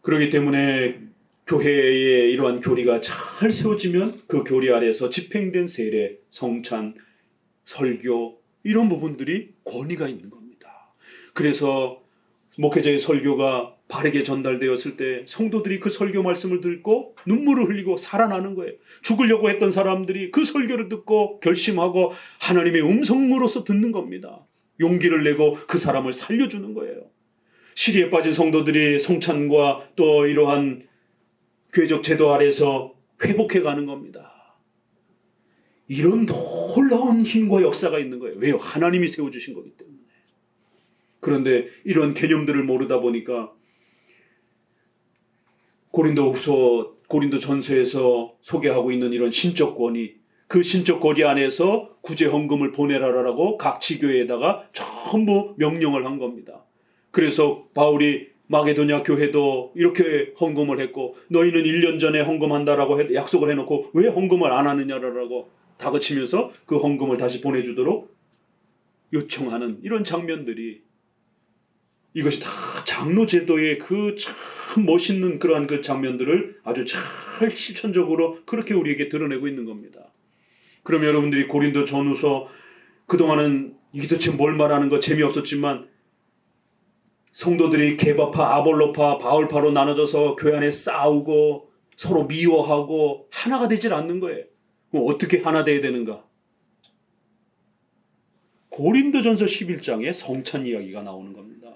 그렇기 때문에 교회의 이러한 교리가 잘 세워지면 그 교리 아래에서 집행된 세례, 성찬, 설교 이런 부분들이 권위가 있는 겁니다. 그래서 목회자의 설교가 바르게 전달되었을 때 성도들이 그 설교 말씀을 듣고 눈물을 흘리고 살아나는 거예요. 죽으려고 했던 사람들이 그 설교를 듣고 결심하고 하나님의 음성으로서 듣는 겁니다. 용기를 내고 그 사람을 살려주는 거예요. 시리에 빠진 성도들이 성찬과 또 이러한 교회적 제도 아래서 회복해가는 겁니다. 이런 놀라운 힘과 역사가 있는 거예요. 왜요? 하나님이 세워주신 거기 때문에. 그런데 이런 개념들을 모르다 보니까 고린도전서에서 소개하고 있는 이런 신적 권위, 그 신적 권위 안에서 구제 헌금을 보내라라고 각 지교회에다가 전부 명령을 한 겁니다. 그래서 바울이 마게도냐 교회도 이렇게 헌금을 했고 너희는 1년 전에 헌금한다라고 약속을 해놓고 왜 헌금을 안 하느냐라고 다그치면서 그 헌금을 다시 보내주도록 요청하는 이런 장면들이, 이것이 다 장로 제도의 그 참 멋있는 그러한 그 장면들을 아주 잘 실천적으로 그렇게 우리에게 드러내고 있는 겁니다. 그럼 여러분들이 고린도 전후서 그동안은 이게 도대체 뭘 말하는 거 재미없었지만 성도들이 게바파, 아볼로파, 바울파로 나눠져서 교회 안에 싸우고 서로 미워하고 하나가 되질 않는 거예요. 그럼 어떻게 하나 돼야 되는가? 고린도전서 11장에 성찬 이야기가 나오는 겁니다.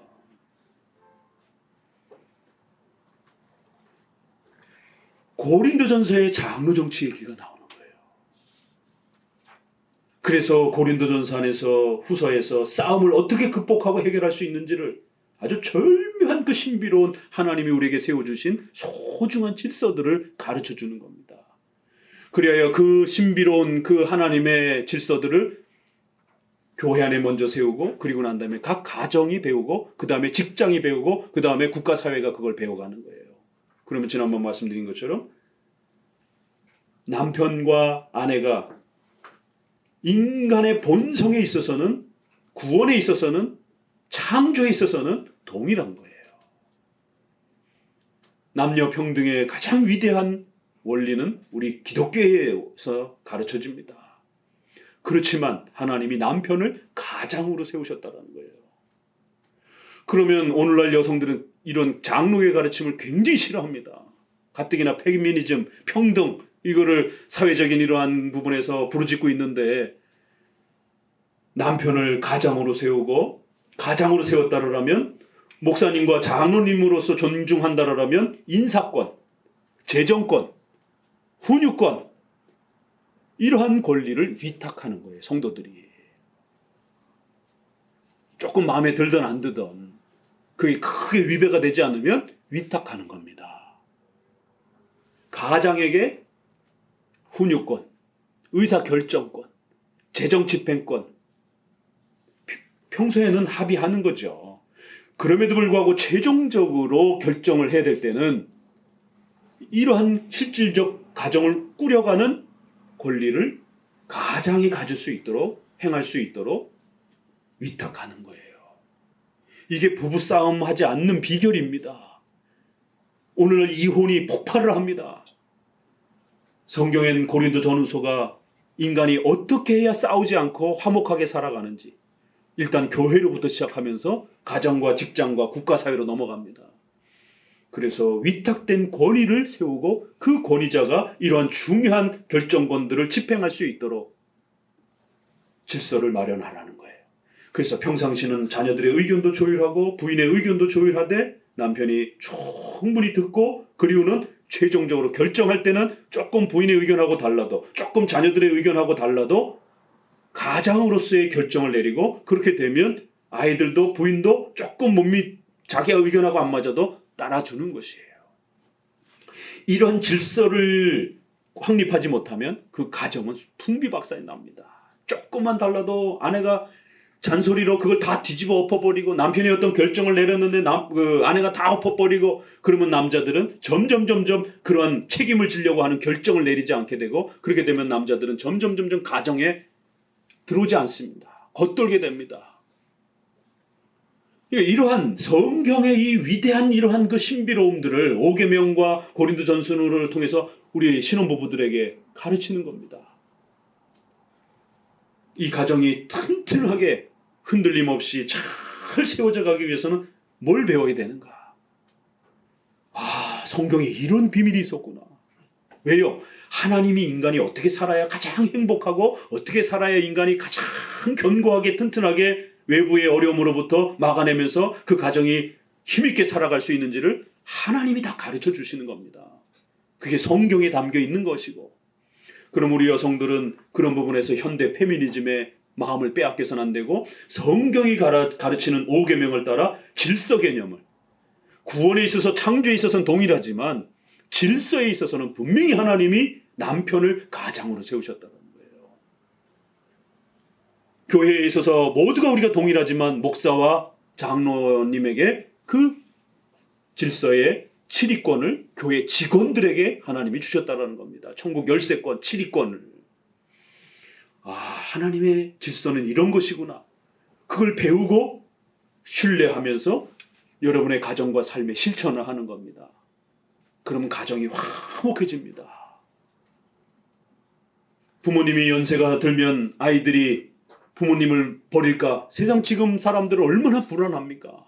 고린도전서에 장로 정치 얘기가 나오는 거예요. 그래서 고린도전서 안에서 후서에서 싸움을 어떻게 극복하고 해결할 수 있는지를 아주 절묘한 그 신비로운 하나님이 우리에게 세워주신 소중한 질서들을 가르쳐주는 겁니다. 그리하여 그 신비로운 그 하나님의 질서들을 교회 안에 먼저 세우고 그리고 난 다음에 각 가정이 배우고 그 다음에 직장이 배우고 그 다음에 국가사회가 그걸 배워가는 거예요. 그러면 지난번 말씀드린 것처럼 남편과 아내가 인간의 본성에 있어서는 구원에 있어서는 창조에 있어서는 동일한 거예요. 남녀 평등의 가장 위대한 원리는 우리 기독교에서 가르쳐집니다. 그렇지만 하나님이 남편을 가장으로 세우셨다는 거예요. 그러면 오늘날 여성들은 이런 장로의 가르침을 굉장히 싫어합니다. 가뜩이나 페미니즘, 평등 이거를 사회적인 이러한 부분에서 부르짖고 있는데 남편을 가장으로 세우고 가장으로 세웠다라면 목사님과 장로님으로서 존중한다라면 인사권, 재정권, 훈육권 이러한 권리를 위탁하는 거예요. 성도들이. 조금 마음에 들든 안 들든 그게 크게 위배가 되지 않으면 위탁하는 겁니다. 가장에게 훈육권, 의사결정권, 재정집행권 평소에는 합의하는 거죠. 그럼에도 불구하고 최종적으로 결정을 해야 될 때는 이러한 실질적 가정을 꾸려가는 권리를 가장이 가질 수 있도록 행할 수 있도록 위탁하는 거예요. 이게 부부싸움 하지 않는 비결입니다. 오늘 이혼이 폭발을 합니다. 성경엔 고린도 전후서가 인간이 어떻게 해야 싸우지 않고 화목하게 살아가는지 일단 교회로부터 시작하면서 가정과 직장과 국가사회로 넘어갑니다. 그래서 위탁된 권위를 세우고 그 권위자가 이러한 중요한 결정권들을 집행할 수 있도록 질서를 마련하라는 거예요. 그래서 평상시는 자녀들의 의견도 조율하고 부인의 의견도 조율하되 남편이 충분히 듣고 그리고는 최종적으로 결정할 때는 조금 부인의 의견하고 달라도 조금 자녀들의 의견하고 달라도 가장으로서의 결정을 내리고 그렇게 되면 아이들도 부인도 조금 자기가 의견하고 안 맞아도 따라주는 것이에요. 이런 질서를 확립하지 못하면 그 가정은 풍비박산이 납니다. 조금만 달라도 아내가 잔소리로 그걸 다 뒤집어 엎어버리고 남편이 어떤 결정을 내렸는데 아내가 다 엎어버리고 그러면 남자들은 점점 그런 책임을 지려고 하는 결정을 내리지 않게 되고 그렇게 되면 남자들은 점점 가정에 들어오지 않습니다. 겉돌게 됩니다. 이러한 성경의 이 위대한 이러한 그 신비로움들을 오계명과 고린도전서를 통해서 우리 신혼부부들에게 가르치는 겁니다. 이 가정이 튼튼하게 흔들림 없이 잘 세워져 가기 위해서는 뭘 배워야 되는가? 성경에 이런 비밀이 있었구나. 왜요? 하나님이 인간이 어떻게 살아야 가장 행복하고 어떻게 살아야 인간이 가장 견고하게 튼튼하게 외부의 어려움으로부터 막아내면서 그 가정이 힘있게 살아갈 수 있는지를 하나님이 다 가르쳐 주시는 겁니다. 그게 성경에 담겨 있는 것이고 그럼 우리 여성들은 그런 부분에서 현대 페미니즘의 마음을 빼앗겨서는 안 되고 성경이 가르치는 5계명을 따라 질서 개념을 구원에 있어서 창조에 있어서는 동일하지만 질서에 있어서는 분명히 하나님이 남편을 가장으로 세우셨다는 거예요. 교회에 있어서 모두가 우리가 동일하지만 목사와 장로님에게 그 질서의 7위권을 교회 직원들에게 하나님이 주셨다는 겁니다. 천국 열쇠권 7위권을. 하나님의 질서는 이런 것이구나. 그걸 배우고 신뢰하면서 여러분의 가정과 삶에 실천을 하는 겁니다. 그러면 가정이 화목해집니다. 부모님이 연세가 들면 아이들이 부모님을 버릴까? 세상 지금 사람들은 얼마나 불안합니까?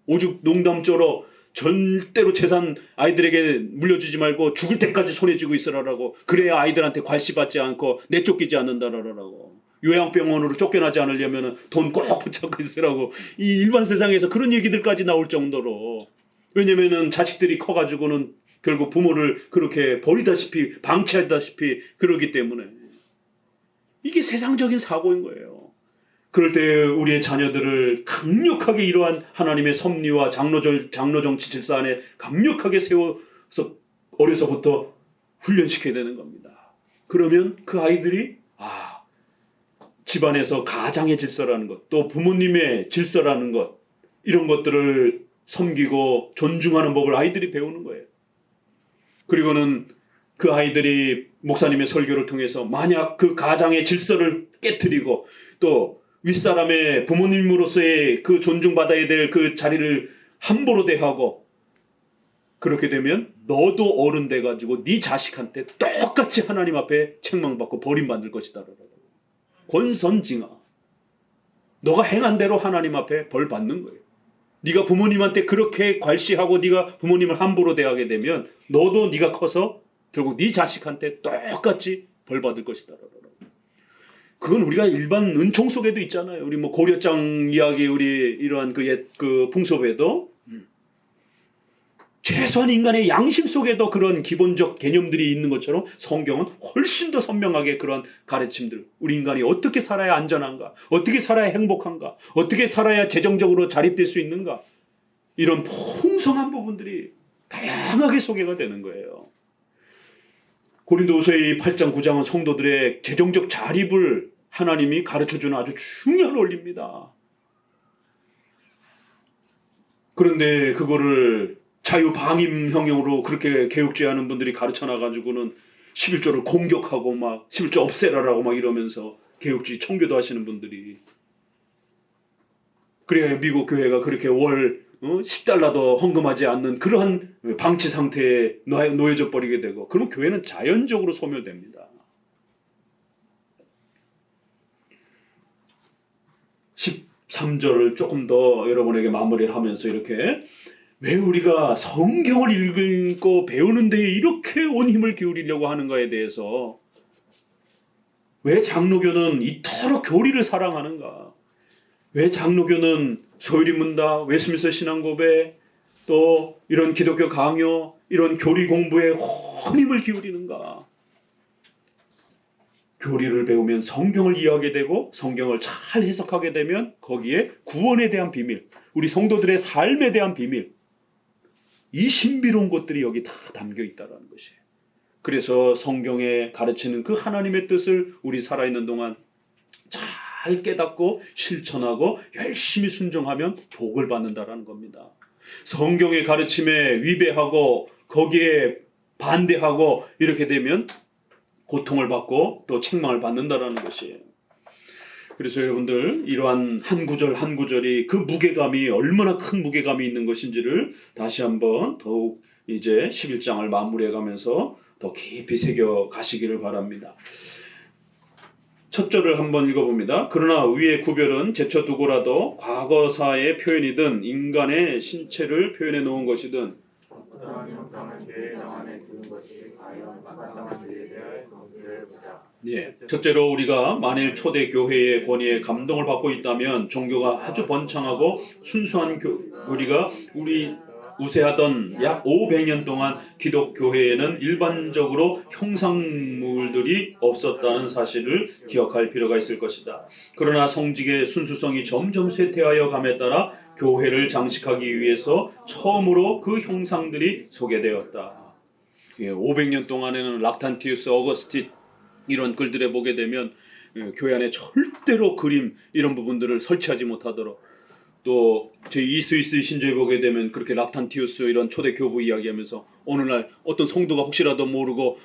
오죽 농담조로 절대로 재산 아이들에게 물려주지 말고 죽을 때까지 손에 쥐고 있으라라고. 그래야 아이들한테 괄시받지 않고 내쫓기지 않는다라고. 요양병원으로 쫓겨나지 않으려면 돈 꼭 붙잡고 있으라고. 이 일반 세상에서 그런 얘기들까지 나올 정도로. 왜냐면은 자식들이 커가지고는 결국 부모를 그렇게 버리다시피 방치하다시피 그러기 때문에. 이게 세상적인 사고인 거예요. 그럴 때 우리의 자녀들을 강력하게 이러한 하나님의 섭리와 장로정치 질서 안에 강력하게 세워서 어려서부터 훈련시켜야 되는 겁니다. 그러면 그 아이들이 집안에서 가장의 질서라는 것, 또 부모님의 질서라는 것, 이런 것들을 섬기고 존중하는 법을 아이들이 배우는 거예요. 그리고는 그 아이들이 목사님의 설교를 통해서 만약 그 가장의 질서를 깨트리고 또 윗사람의 부모님으로서의 그 존중받아야 될 그 자리를 함부로 대하고 그렇게 되면 너도 어른 돼가지고 네 자식한테 똑같이 하나님 앞에 책망받고 버림받을 것이다. 권선징악. 너가 행한 대로 하나님 앞에 벌 받는 거예요. 네가 부모님한테 그렇게 괄시하고 네가 부모님을 함부로 대하게 되면 너도 네가 커서 결국 네 자식한테 똑같이 벌 받을 것이다. 그건 우리가 일반 은총 속에도 있잖아요. 우리 뭐 고려장 이야기 우리 이러한 그 옛 그 풍습에도 최소한 인간의 양심 속에도 그런 기본적 개념들이 있는 것처럼 성경은 훨씬 더 선명하게 그런 가르침들, 우리 인간이 어떻게 살아야 안전한가, 어떻게 살아야 행복한가, 어떻게 살아야 재정적으로 자립될 수 있는가, 이런 풍성한 부분들이 다양하게 소개가 되는 거예요. 고린도후서의 8장 9장은 성도들의 재정적 자립을 하나님이 가르쳐주는 아주 중요한 원리입니다. 그런데 그거를 자유방임형으로 그렇게 개혁주의하는 분들이 가르쳐놔가지고는 11조를 공격하고 막 11조 없애라라고 막 이러면서 개혁주의 청교도 하시는 분들이, 그래야 미국 교회가 그렇게 월 10달러도 헌금하지 않는 그러한 방치 상태에 놓여져 버리게 되고, 그러면 교회는 자연적으로 소멸됩니다. 13절을 조금 더 여러분에게 마무리를 하면서 이렇게, 왜 우리가 성경을 읽고 배우는 데에 이렇게 온 힘을 기울이려고 하는가에 대해서, 왜 장로교는 이토록 교리를 사랑하는가, 왜 장로교는 소율이 문답, 웨스민스터 신앙고백, 또 이런 기독교 강요, 이런 교리 공부에 온 힘을 기울이는가. 교리를 배우면 성경을 이해하게 되고 성경을 잘 해석하게 되면 거기에 구원에 대한 비밀, 우리 성도들의 삶에 대한 비밀, 이 신비로운 것들이 여기 다 담겨 있다는 것이에요. 그래서 성경에 가르치는 그 하나님의 뜻을 우리 살아있는 동안 잘 깨닫고 실천하고 열심히 순종하면 복을 받는다라는 겁니다. 성경의 가르침에 위배하고 거기에 반대하고 이렇게 되면 고통을 받고 또 책망을 받는다라는 것이에요. 그래서 여러분들, 이러한 한 구절 한 구절이 그 무게감이 얼마나 큰 무게감이 있는 것인지를 다시 한번 더욱 이제 11장을 마무리해 가면서 더 깊이 새겨 가시기를 바랍니다. 첫 절을 한번 읽어봅니다. 그러나 위의 구별은 제쳐두고라도 과거사의 표현이든 인간의 신체를 표현해 놓은 것이든 어떠한 형상을 계획 안에 두는 것이 과연 마땅한 일에 대할 검토를 보자. 첫째로 우리가 만일 초대 교회의 권위에 감동을 받고 있다면 종교가 아주 번창하고 순수한 교리가 우리 우세하던 약 500년 동안 기독교회에는 일반적으로 형상물들이 없었다는 사실을 기억할 필요가 있을 것이다. 그러나 성직의 순수성이 점점 쇠퇴하여 감에 따라 교회를 장식하기 위해서 처음으로 그 형상들이 소개되었다. 500년 동안에는 락탄티우스, 어거스틴 이런 글들에 보게 되면 교회 안에 절대로 그림 이런 부분들을 설치하지 못하도록, 또 제 이스위스 신조에 보게 되면 그렇게 락탄티우스 이런 초대 교부 이야기하면서 어느 날 어떤 성도가 혹시라도 모르고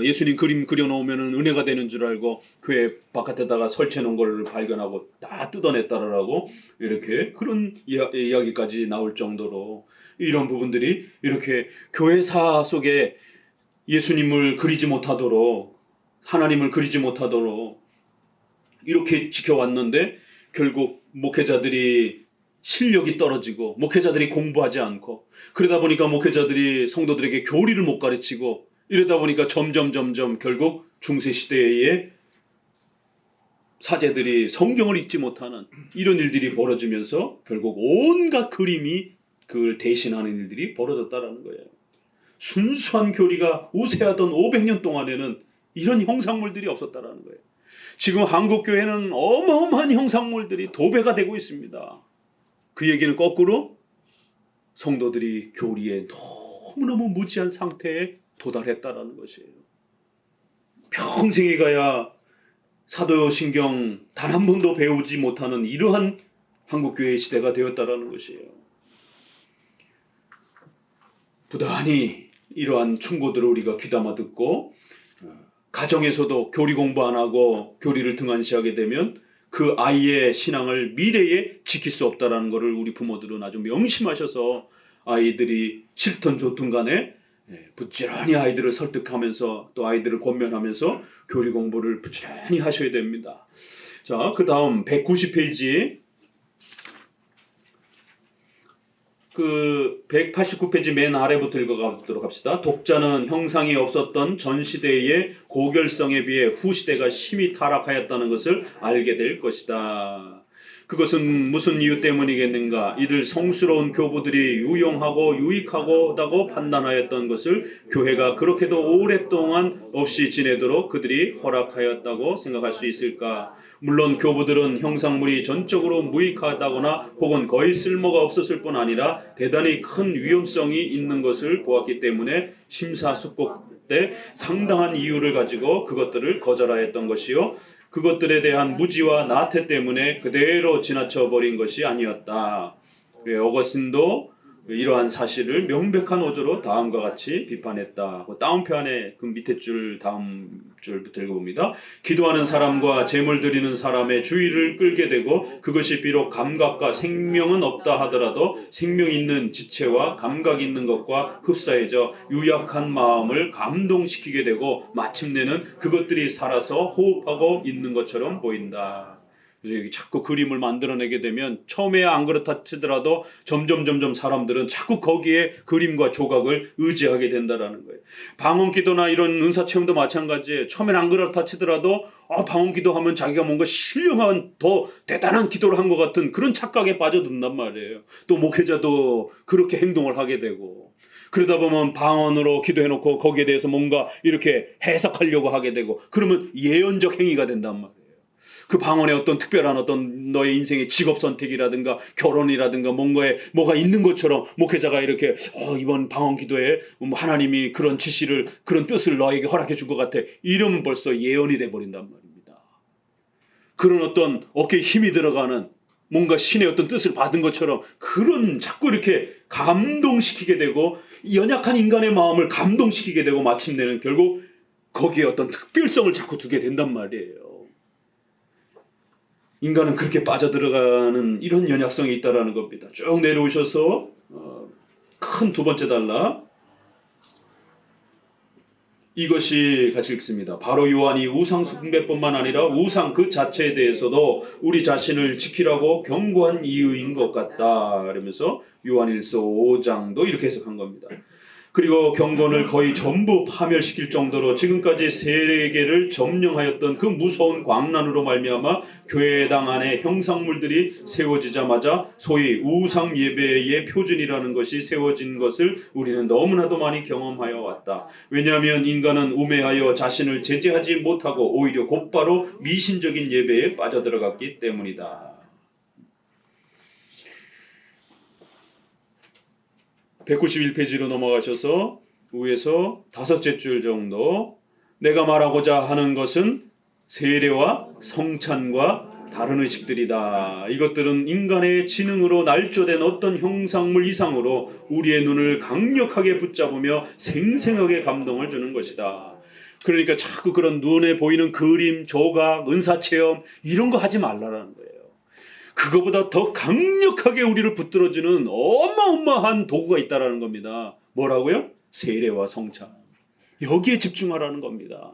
예수님 그림 그려놓으면 은혜가 되는 줄 알고 교회 바깥에다가 설치해 놓은 걸 발견하고 다 뜯어냈다라고, 이렇게 그런 이야기까지 나올 정도로 이런 부분들이 이렇게 교회사 속에 예수님을 그리지 못하도록, 하나님을 그리지 못하도록 이렇게 지켜왔는데, 결국 목회자들이 실력이 떨어지고 목회자들이 공부하지 않고 그러다 보니까 목회자들이 성도들에게 교리를 못 가르치고 이러다 보니까 점점 결국 중세시대의 사제들이 성경을 읽지 못하는 이런 일들이 벌어지면서 결국 온갖 그림이 그걸 대신하는 일들이 벌어졌다라는 거예요. 순수한 교리가 우세하던 500년 동안에는 이런 형상물들이 없었다라는 거예요. 지금 한국교회는 어마어마한 형상물들이 도배가 되고 있습니다. 그 얘기는 거꾸로 성도들이 교리에 너무너무 무지한 상태에 도달했다라는 것이에요. 평생에 가야 사도신경 단 한 번도 배우지 못하는 이러한 한국교회의 시대가 되었다라는 것이에요. 부단히 이러한 충고들을 우리가 귀담아 듣고 가정에서도 교리 공부 안 하고 교리를 등한시하게 되면 그 아이의 신앙을 미래에 지킬 수 없다라는 것을 우리 부모들은 아주 명심하셔서 아이들이 싫든 좋든 간에 부지런히 아이들을 설득하면서 또 아이들을 권면하면서 교리 공부를 부지런히 하셔야 됩니다. 자, 그 다음 190페이지 189페이지 맨 아래부터 읽어가도록 합시다. 독자는 형상이 없었던 전 시대의 고결성에 비해 후시대가 심히 타락하였다는 것을 알게 될 것이다. 그것은 무슨 이유 때문이겠는가? 이들 성스러운 교부들이 유용하고 유익하다고 판단하였던 것을 교회가 그렇게도 오랫동안 없이 지내도록 그들이 허락하였다고 생각할 수 있을까? 물론 교부들은 형상물이 전적으로 무익하다거나 혹은 거의 쓸모가 없었을 뿐 아니라 대단히 큰 위험성이 있는 것을 보았기 때문에 심사숙고 때 상당한 이유를 가지고 그것들을 거절하였던 것이요, 그것들에 대한 무지와 나태 때문에 그대로 지나쳐버린 것이 아니었다. 어거스틴도 이러한 사실을 명백한 어조로 다음과 같이 비판했다. 다운편에 그 밑에 줄 다음 줄부터 읽어봅니다. 기도하는 사람과 제물 드리는 사람의 주의를 끌게 되고 그것이 비록 감각과 생명은 없다 하더라도 생명 있는 지체와 감각 있는 것과 흡사해져 유약한 마음을 감동시키게 되고 마침내는 그것들이 살아서 호흡하고 있는 것처럼 보인다. 그래서 자꾸 그림을 만들어내게 되면 처음에 안 그렇다 치더라도 점점 사람들은 자꾸 거기에 그림과 조각을 의지하게 된다라는 거예요. 방언기도나 이런 은사체험도 마찬가지예요. 처음엔 안 그렇다 치더라도 방언기도 하면 자기가 뭔가 신령한 더 대단한 기도를 한 것 같은 그런 착각에 빠져든단 말이에요. 또 목회자도 그렇게 행동을 하게 되고 그러다 보면 방언으로 기도해놓고 거기에 대해서 뭔가 이렇게 해석하려고 하게 되고 그러면 예언적 행위가 된단 말이에요. 그 방언에 어떤 특별한 어떤 너의 인생의 직업 선택이라든가 결혼이라든가 뭐가 있는 것처럼 목회자가 이렇게 이번 방언 기도에 하나님이 그런 지시를 그런 뜻을 너에게 허락해 준 것 같아 이러면 벌써 예언이 돼버린단 말입니다. 그런 어떤 어깨에 힘이 들어가는 뭔가 신의 어떤 뜻을 받은 것처럼 그런 자꾸 이렇게 감동시키게 되고 연약한 인간의 마음을 감동시키게 되고 마침내는 결국 거기에 어떤 특별성을 자꾸 두게 된단 말이에요. 인간은 그렇게 빠져들어가는 이런 연약성이 있다라는 겁니다. 쭉 내려오셔서 큰 두 번째 단락 이것이 같이 읽습니다. 바로 요한이 우상 숭배뿐만 아니라 우상 그 자체에 대해서도 우리 자신을 지키라고 경고한 이유인 것 같다. 그러면서 요한일서 5장도 이렇게 해석한 겁니다. 그리고 경건을 거의 전부 파멸시킬 정도로 지금까지 세계를 점령하였던 그 무서운 광란으로 말미암아 교회당 안에 형상물들이 세워지자마자 소위 우상 예배의 표준이라는 것이 세워진 것을 우리는 너무나도 많이 경험하여 왔다. 왜냐하면 인간은 우매하여 자신을 제재하지 못하고 오히려 곧바로 미신적인 예배에 빠져들어갔기 때문이다. 191페이지로 넘어가셔서 위에서 다섯째 줄 정도 내가 말하고자 하는 것은 세례와 성찬과 다른 의식들이다. 이것들은 인간의 지능으로 날조된 어떤 형상물 이상으로 우리의 눈을 강력하게 붙잡으며 생생하게 감동을 주는 것이다. 그러니까 자꾸 그런 눈에 보이는 그림, 조각, 은사체험 이런 거 하지 말라라는 거예요. 그거보다 더 강력하게 우리를 붙들어주는 어마어마한 도구가 있다라는 겁니다. 뭐라고요? 세례와 성찬. 여기에 집중하라는 겁니다.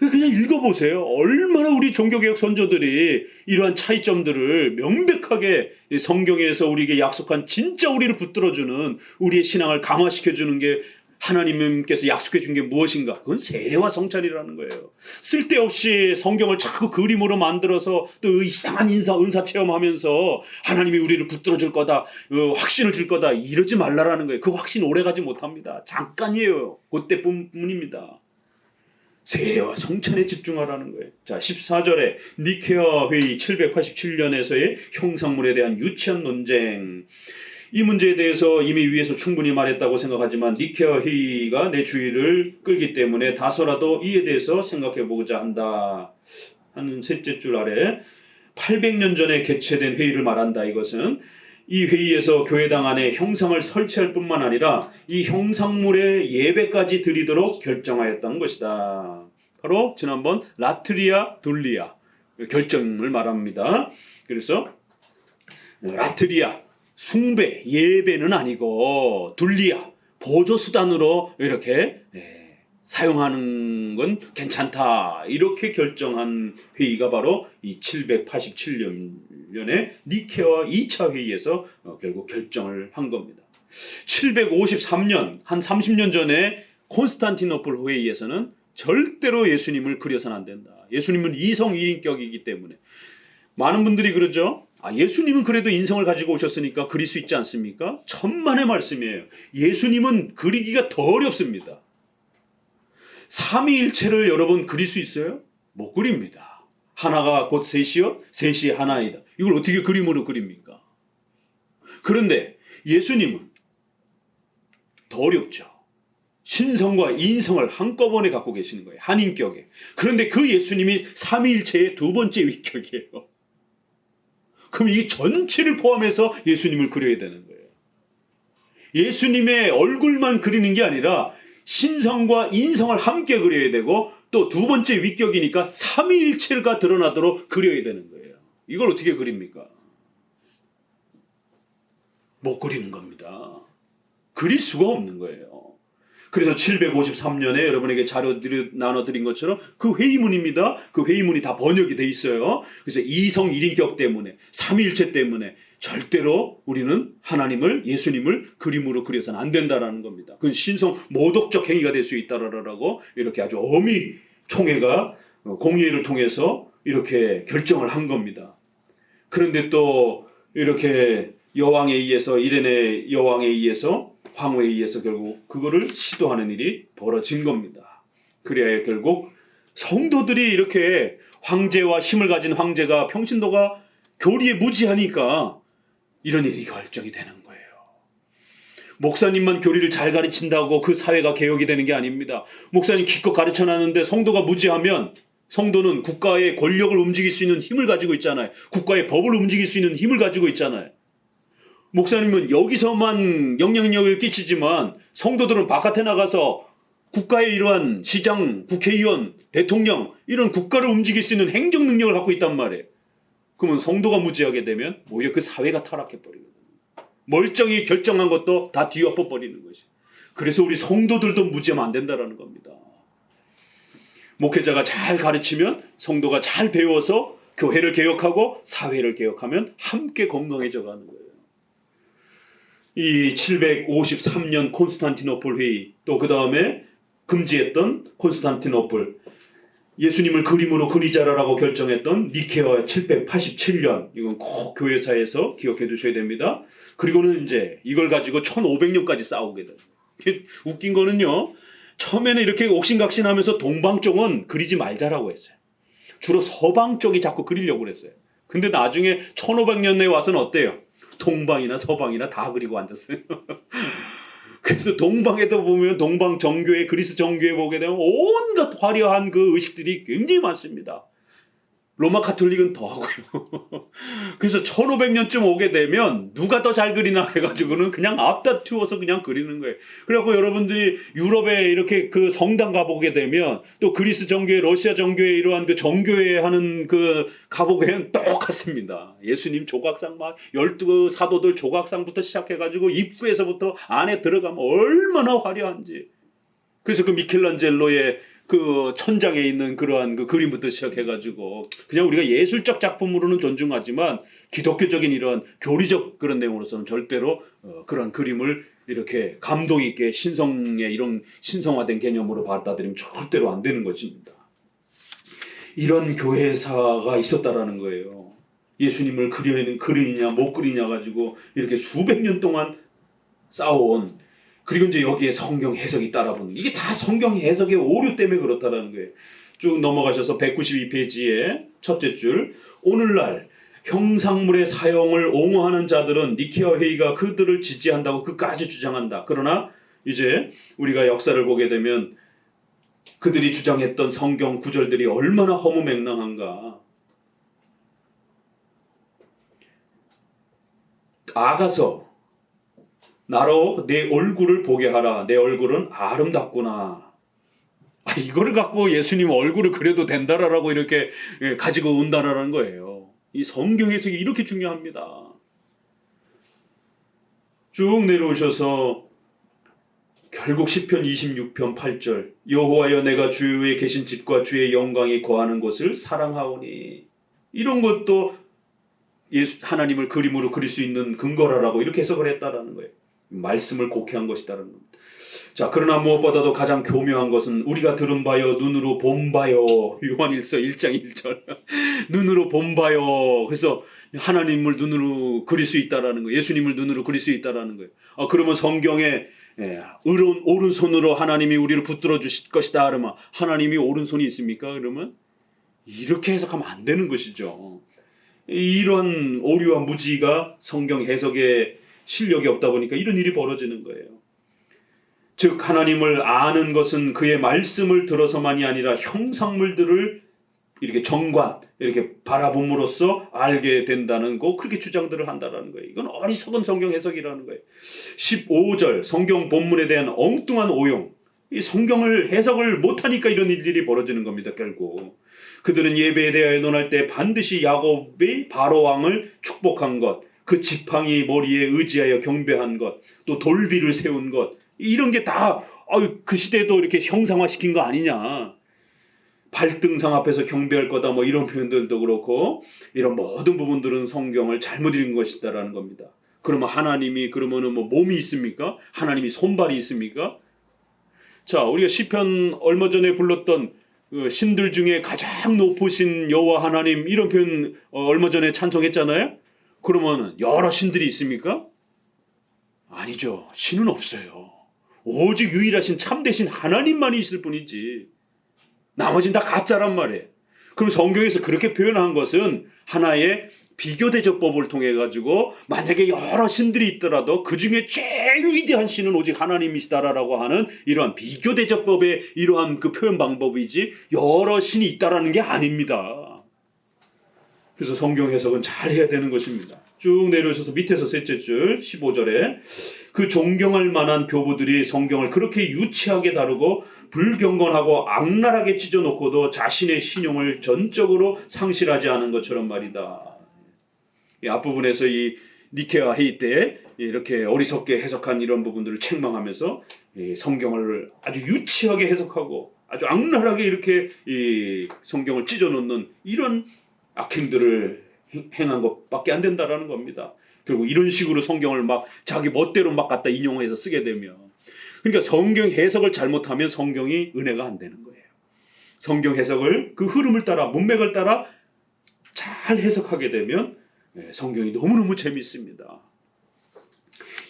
그냥 읽어보세요. 얼마나 우리 종교개혁 선조들이 이러한 차이점들을 명백하게 성경에서 우리에게 약속한 진짜 우리를 붙들어주는 우리의 신앙을 강화시켜주는 게 하나님께서 약속해 준 게 무엇인가? 그건 세례와 성찬이라는 거예요. 쓸데없이 성경을 자꾸 그림으로 만들어서 또 이상한 은사 체험하면서 하나님이 우리를 붙들어 줄 거다, 확신을 줄 거다 이러지 말라라는 거예요. 그 확신 오래가지 못합니다. 잠깐이에요. 그때뿐입니다. 세례와 성찬에 집중하라는 거예요. 자, 14절에 니케아 회의 787년에서의 형상물에 대한 유치한 논쟁. 이 문제에 대해서 이미 위에서 충분히 말했다고 생각하지만 니케아 회의가 내 주의를 끌기 때문에 다소라도 이에 대해서 생각해 보고자 한다 하는 셋째 줄 아래 800년 전에 개최된 회의를 말한다. 이것은 이 회의에서 교회당 안에 형상을 설치할 뿐만 아니라 이 형상물의 예배까지 드리도록 결정하였다는 것이다. 바로 지난번 라트리아 둘리아 결정을 말합니다. 그래서 라트리아 숭배, 예배는 아니고 둘리아, 보조수단으로 이렇게 사용하는 건 괜찮다. 이렇게 결정한 회의가 바로 이 787년에 니케아 2차 회의에서 결국 결정을 한 겁니다. 753년, 한 30년 전에 콘스탄티노플 회의에서는 절대로 예수님을 그려서는 안 된다. 예수님은 이성 일인격이기 때문에. 많은 분들이 그러죠. 예수님은 그래도 인성을 가지고 오셨으니까 그릴 수 있지 않습니까? 천만의 말씀이에요. 예수님은 그리기가 더 어렵습니다. 삼위일체를 여러분 그릴 수 있어요? 못 그립니다. 하나가 곧 셋이요, 셋이 하나이다. 이걸 어떻게 그림으로 그립니까? 그런데 예수님은 더 어렵죠. 신성과 인성을 한꺼번에 갖고 계시는 거예요. 한 인격에. 그런데 그 예수님이 삼위일체의 두 번째 위격이에요. 그럼 이 전체를 포함해서 예수님을 그려야 되는 거예요. 예수님의 얼굴만 그리는 게 아니라 신성과 인성을 함께 그려야 되고 또 두 번째 위격이니까 삼위일체가 드러나도록 그려야 되는 거예요. 이걸 어떻게 그립니까? 못 그리는 겁니다. 그릴 수가 없는 거예요. 그래서 753년에 여러분에게 자료 나눠드린 것처럼 그 회의문입니다. 그 회의문이 다 번역이 돼 있어요. 그래서 이성 일인격 때문에 삼위일체 때문에 절대로 우리는 하나님을 예수님을 그림으로 그려서는 안 된다라는 겁니다. 그건 신성 모독적 행위가 될 수 있다라고 이렇게 아주 엄히 총회가 공의회를 통해서 이렇게 결정을 한 겁니다. 그런데 또 이렇게 여왕에 의해서 이레네 여왕에 의해서 황후에 의해서 결국 그거를 시도하는 일이 벌어진 겁니다. 그래야 결국 성도들이 이렇게 황제와 힘을 가진 황제가 평신도가 교리에 무지하니까 이런 일이 결정이 되는 거예요. 목사님만 교리를 잘 가르친다고 그 사회가 개혁이 되는 게 아닙니다. 목사님 기껏 가르쳐놨는데 성도가 무지하면 성도는 국가의 권력을 움직일 수 있는 힘을 가지고 있잖아요. 국가의 법을 움직일 수 있는 힘을 가지고 있잖아요. 목사님은 여기서만 영향력을 끼치지만 성도들은 바깥에 나가서 국가의 이러한 시장, 국회의원, 대통령 이런 국가를 움직일 수 있는 행정 능력을 갖고 있단 말이에요. 그러면 성도가 무지하게 되면 오히려 그 사회가 타락해버리거든요. 멀쩡히 결정한 것도 다 뒤엎어버리는 것이. 그래서 우리 성도들도 무지하면 안 된다는 겁니다. 목회자가 잘 가르치면 성도가 잘 배워서 교회를 개혁하고 사회를 개혁하면 함께 건강해져 가는 거예요. 이 753년 콘스탄티노플 회의 또 그 다음에 금지했던 콘스탄티노플 예수님을 그림으로 그리자라고 결정했던 니케아 787년 이건 꼭 교회사에서 기억해 두셔야 됩니다. 그리고는 이제 이걸 가지고 1500년까지 싸우게 돼요. 웃긴 거는요. 처음에는 이렇게 옥신각신하면서 동방 쪽은 그리지 말자라고 했어요. 주로 서방 쪽이 자꾸 그리려고 그랬어요. 근데 나중에 1500년에 와서는 어때요? 동방이나 서방이나 다 그리고 앉았어요. 그래서 동방에도 보면 동방 정교회, 그리스 정교회 보게 되면 온갖 화려한 그 의식들이 굉장히 많습니다. 로마 카톨릭은 더 하고요. 그래서 1500년쯤 오게 되면 누가 더 잘 그리나 해가지고는 그냥 앞다투어서 그냥 그리는 거예요. 그래갖고 여러분들이 유럽에 이렇게 그 성당 가보게 되면 또 그리스 정교회, 러시아 정교회 이러한 그 정교회 하는 그 가보게는 똑같습니다. 예수님 조각상 막 12사도들 조각상부터 시작해가지고 입구에서부터 안에 들어가면 얼마나 화려한지. 그래서 그 미켈란젤로의 그 천장에 있는 그러한 그 그림부터 시작해가지고 그냥 우리가 예술적 작품으로는 존중하지만 기독교적인 이런 교리적 그런 내용으로서는 절대로 그런 그림을 이렇게 감동 있게 신성의 이런 신성화된 개념으로 받아들이면 절대로 안 되는 것입니다. 이런 교회사가 있었다라는 거예요. 예수님을 그리느냐 못 그리냐 가지고 이렇게 수백 년 동안 싸워온, 그리고 이제 여기에 성경 해석이 따라붙는, 이게 다 성경 해석의 오류 때문에 그렇다라는 거예요. 쭉 넘어가셔서 192페이지에 첫째 줄, 오늘날 형상물의 사용을 옹호하는 자들은 니케아 회의가 그들을 지지한다고 끝까지 주장한다. 그러나 이제 우리가 역사를 보게 되면 그들이 주장했던 성경 구절들이 얼마나 허무맹랑한가. 아가서 나로 내 얼굴을 보게 하라. 내 얼굴은 아름답구나. 이거를 갖고 예수님 얼굴을 그려도 된다라고 이렇게 가지고 온다라는 거예요. 이 성경 해석이 이렇게 중요합니다. 쭉 내려오셔서 결국 시편 26편 8절, 여호와여 내가 주에 계신 집과 주의 영광이 거하는 곳을 사랑하오니, 이런 것도 하나님을 그림으로 그릴 수 있는 근거라고 이렇게 해석을 했다라는 거예요. 말씀을 곡해한 것이다라는 겁니다. 자, 그러나 무엇보다도 가장 교묘한 것은 우리가 들은 바요 눈으로 본 바요, 요한일서 1장 1절 눈으로 본 바요. 그래서 하나님을 눈으로 그릴 수 있다라는 거예요. 예수님을 눈으로 그릴 수 있다라는 거예요. 그러면 성경에 오른손으로 하나님이 우리를 붙들어 주실 것이다 그러면 하나님이 오른손이 있습니까? 그러면 이렇게 해석하면 안 되는 것이죠. 이런 오류와 무지가 성경 해석에 실력이 없다 보니까 이런 일이 벌어지는 거예요. 즉 하나님을 아는 것은 그의 말씀을 들어서만이 아니라 형상물들을 이렇게 이렇게 바라봄으로써 알게 된다는 거, 그렇게 주장들을 한다는 거예요. 이건 어리석은 성경 해석이라는 거예요. 15절 성경 본문에 대한 엉뚱한 오용, 이 성경을 해석을 못하니까 이런 일들이 벌어지는 겁니다. 결국 그들은 예배에 대하여 논할 때 반드시 야곱이 바로왕을 축복한 것, 그 지팡이 머리에 의지하여 경배한 것, 또 돌비를 세운 것, 이런 게 다 그 시대에도 이렇게 형상화시킨 거 아니냐. 발등상 앞에서 경배할 거다 뭐 이런 표현들도 그렇고, 이런 모든 부분들은 성경을 잘못 읽은 것이다라는 겁니다. 그러면 하나님이 그러면은 뭐 몸이 있습니까? 하나님이 손발이 있습니까? 자, 우리가 시편 얼마 전에 불렀던 신들 중에 가장 높으신 여호와 하나님, 이런 표현 얼마 전에 찬송했잖아요. 그러면 여러 신들이 있습니까? 아니죠. 신은 없어요. 오직 유일하신 참되신 하나님만이 있을 뿐이지 나머지는 다 가짜란 말이에요. 그럼 성경에서 그렇게 표현한 것은 하나의 비교대접법을 통해 가지고 만약에 여러 신들이 있더라도 그 중에 제일 위대한 신은 오직 하나님이시다라고 하는 이러한 비교대접법의 이러한 그 표현 방법이지 여러 신이 있다라는 게 아닙니다. 그래서 성경 해석은 잘 해야 되는 것입니다. 쭉 내려오셔서 밑에서 셋째 줄 15절에 그 존경할 만한 교부들이 성경을 그렇게 유치하게 다루고 불경건하고 악랄하게 찢어놓고도 자신의 신용을 전적으로 상실하지 않은 것처럼 말이다. 이 앞부분에서 이 니케아 회의 때 이렇게 어리석게 해석한 이런 부분들을 책망하면서 이 성경을 아주 유치하게 해석하고 아주 악랄하게 이렇게 이 성경을 찢어놓는 이런 악행들을 행한 것밖에 안 된다라는 겁니다. 결국 이런 식으로 성경을 막 자기 멋대로 막 갖다 인용해서 쓰게 되면, 그러니까 성경 해석을 잘못하면 성경이 은혜가 안 되는 거예요. 성경 해석을 그 흐름을 따라 문맥을 따라 잘 해석하게 되면 성경이 너무너무 재미있습니다.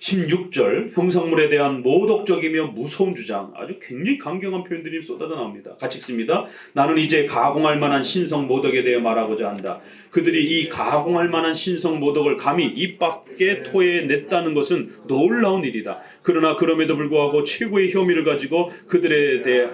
16절 형상물에 대한 모독적이며 무서운 주장, 아주 굉장히 강경한 표현들이 쏟아져 나옵니다. 같이 읽습니다. 나는 이제 가공할 만한 신성 모독에 대해 말하고자 한다. 그들이 이 가공할 만한 신성 모독을 감히 입 밖에 토해냈다는 것은 놀라운 일이다. 그러나 그럼에도 불구하고 최고의 혐의를 가지고 그들에 대해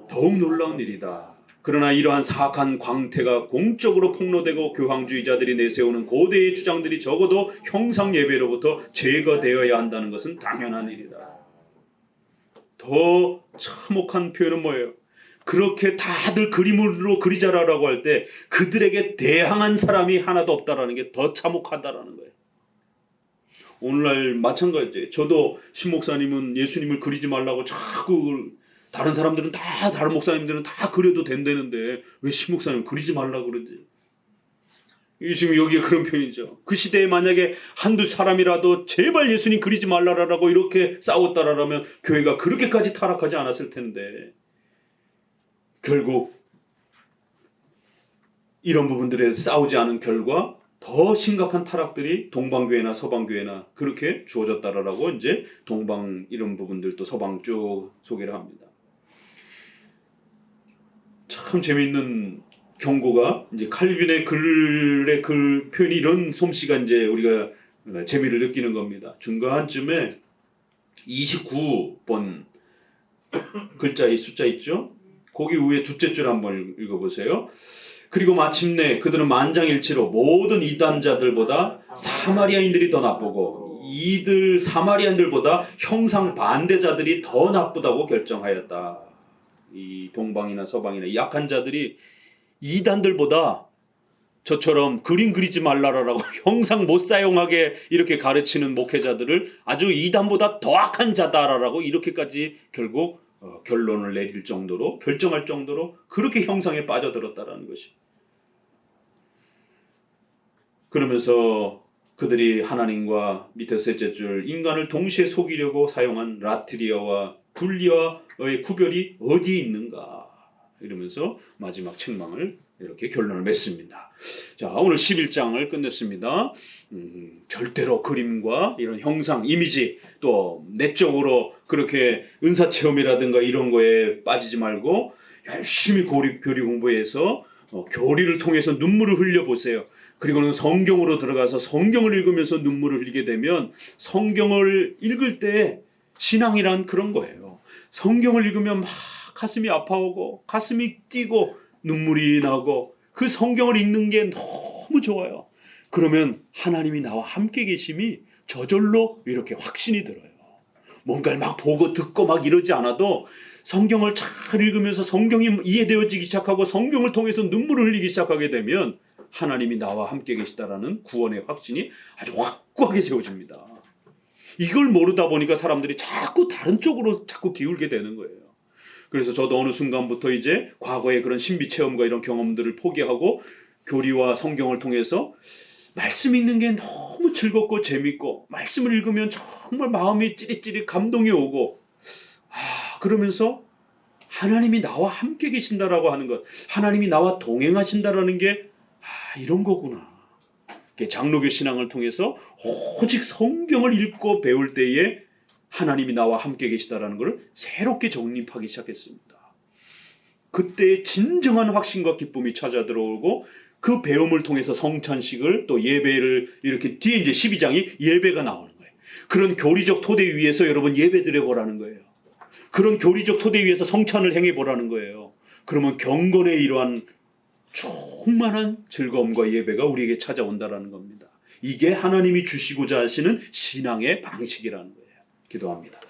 더욱 놀라운 일이다. 그러나 이러한 사악한 광태가 공적으로 폭로되고 교황주의자들이 내세우는 고대의 주장들이 적어도 형상 예배로부터 제거되어야 한다는 것은 당연한 일이다. 더 참혹한 표현은 뭐예요? 그렇게 다들 그림으로 그리자라고 할 때 그들에게 대항한 사람이 하나도 없다라는 게 더 참혹하다라는 거예요. 오늘날 마찬가지예요. 저도 신 목사님은 예수님을 그리지 말라고 자꾸 다른 사람들은 다 다른 목사님들은 다 그려도 된다는데 왜 신목사님 그리지 말라 그러지? 이 지금 여기에 그런 표현이죠. 그 시대에 만약에 한두 사람이라도 제발 예수님 그리지 말라라고 이렇게 싸웠다라면 교회가 그렇게까지 타락하지 않았을 텐데 결국 이런 부분들에 싸우지 않은 결과 더 심각한 타락들이 동방교회나 서방교회나 그렇게 주어졌다라고 이제 동방 이런 부분들도 서방 쭉 소개를 합니다. 참 재미있는 경고가 이제 칼빈의 글의 글 표현이 이런 솜씨가 이제 우리가 재미를 느끼는 겁니다. 중간쯤에 29번 글자의 숫자 있죠? 거기 위에 둘째 줄 한번 읽어보세요. 그리고 마침내 그들은 만장일치로 모든 이단자들보다 사마리아인들이 더 나쁘고 이들 사마리아인들보다 형상 반대자들이 더 나쁘다고 결정하였다. 이 동방이나 서방이나 이 약한 자들이 이단들보다 저처럼 그림 그리지 말라라고 형상 못 사용하게 이렇게 가르치는 목회자들을 아주 이단보다 더 악한 자다라고 이렇게까지 결국 결론을 내릴 정도로 결정할 정도로 그렇게 형상에 빠져들었다라는 것이. 그러면서 그들이 하나님과 밑에 셋째 줄 인간을 동시에 속이려고 사용한 라트리아와 분리와의 구별이 어디에 있는가 이러면서 마지막 책망을 이렇게 결론을 맺습니다. 자, 오늘 11장을 끝냈습니다. 절대로 그림과 이런 형상, 이미지 또 내적으로 그렇게 은사체험이라든가 이런 거에 빠지지 말고 열심히 교리 공부해서 교리를 통해서 눈물을 흘려보세요. 그리고는 성경으로 들어가서 성경을 읽으면서 눈물을 흘리게 되면 성경을 읽을 때 신앙이란 그런 거예요. 성경을 읽으면 막 가슴이 아파오고 가슴이 뛰고 눈물이 나고 그 성경을 읽는 게 너무 좋아요. 그러면 하나님이 나와 함께 계심이 저절로 이렇게 확신이 들어요. 뭔가를 막 보고 듣고 막 이러지 않아도 성경을 잘 읽으면서 성경이 이해되어지기 시작하고 성경을 통해서 눈물을 흘리기 시작하게 되면 하나님이 나와 함께 계시다라는 구원의 확신이 아주 확고하게 세워집니다. 이걸 모르다 보니까 사람들이 자꾸 다른 쪽으로 자꾸 기울게 되는 거예요. 그래서 저도 어느 순간부터 이제 과거의 그런 신비 체험과 이런 경험들을 포기하고 교리와 성경을 통해서 말씀 읽는 게 너무 즐겁고 재밌고 말씀을 읽으면 정말 마음이 찌릿찌릿 감동이 오고 그러면서 하나님이 나와 함께 계신다라고 하는 것, 하나님이 나와 동행하신다라는 게 이런 거구나. 장로교 신앙을 통해서 오직 성경을 읽고 배울 때에 하나님이 나와 함께 계시다라는 것을 새롭게 정립하기 시작했습니다. 그때 진정한 확신과 기쁨이 찾아 들어오고 그 배움을 통해서 성찬식을 또 예배를 이렇게 뒤에 이제 12장이 예배가 나오는 거예요. 그런 교리적 토대 위에서 여러분 예배 드려보라는 거예요. 그런 교리적 토대 위에서 성찬을 행해보라는 거예요. 그러면 경건의 이러한 충만한 즐거움과 예배가 우리에게 찾아온다라는 겁니다. 이게 하나님이 주시고자 하시는 신앙의 방식이라는 거예요. 기도합니다.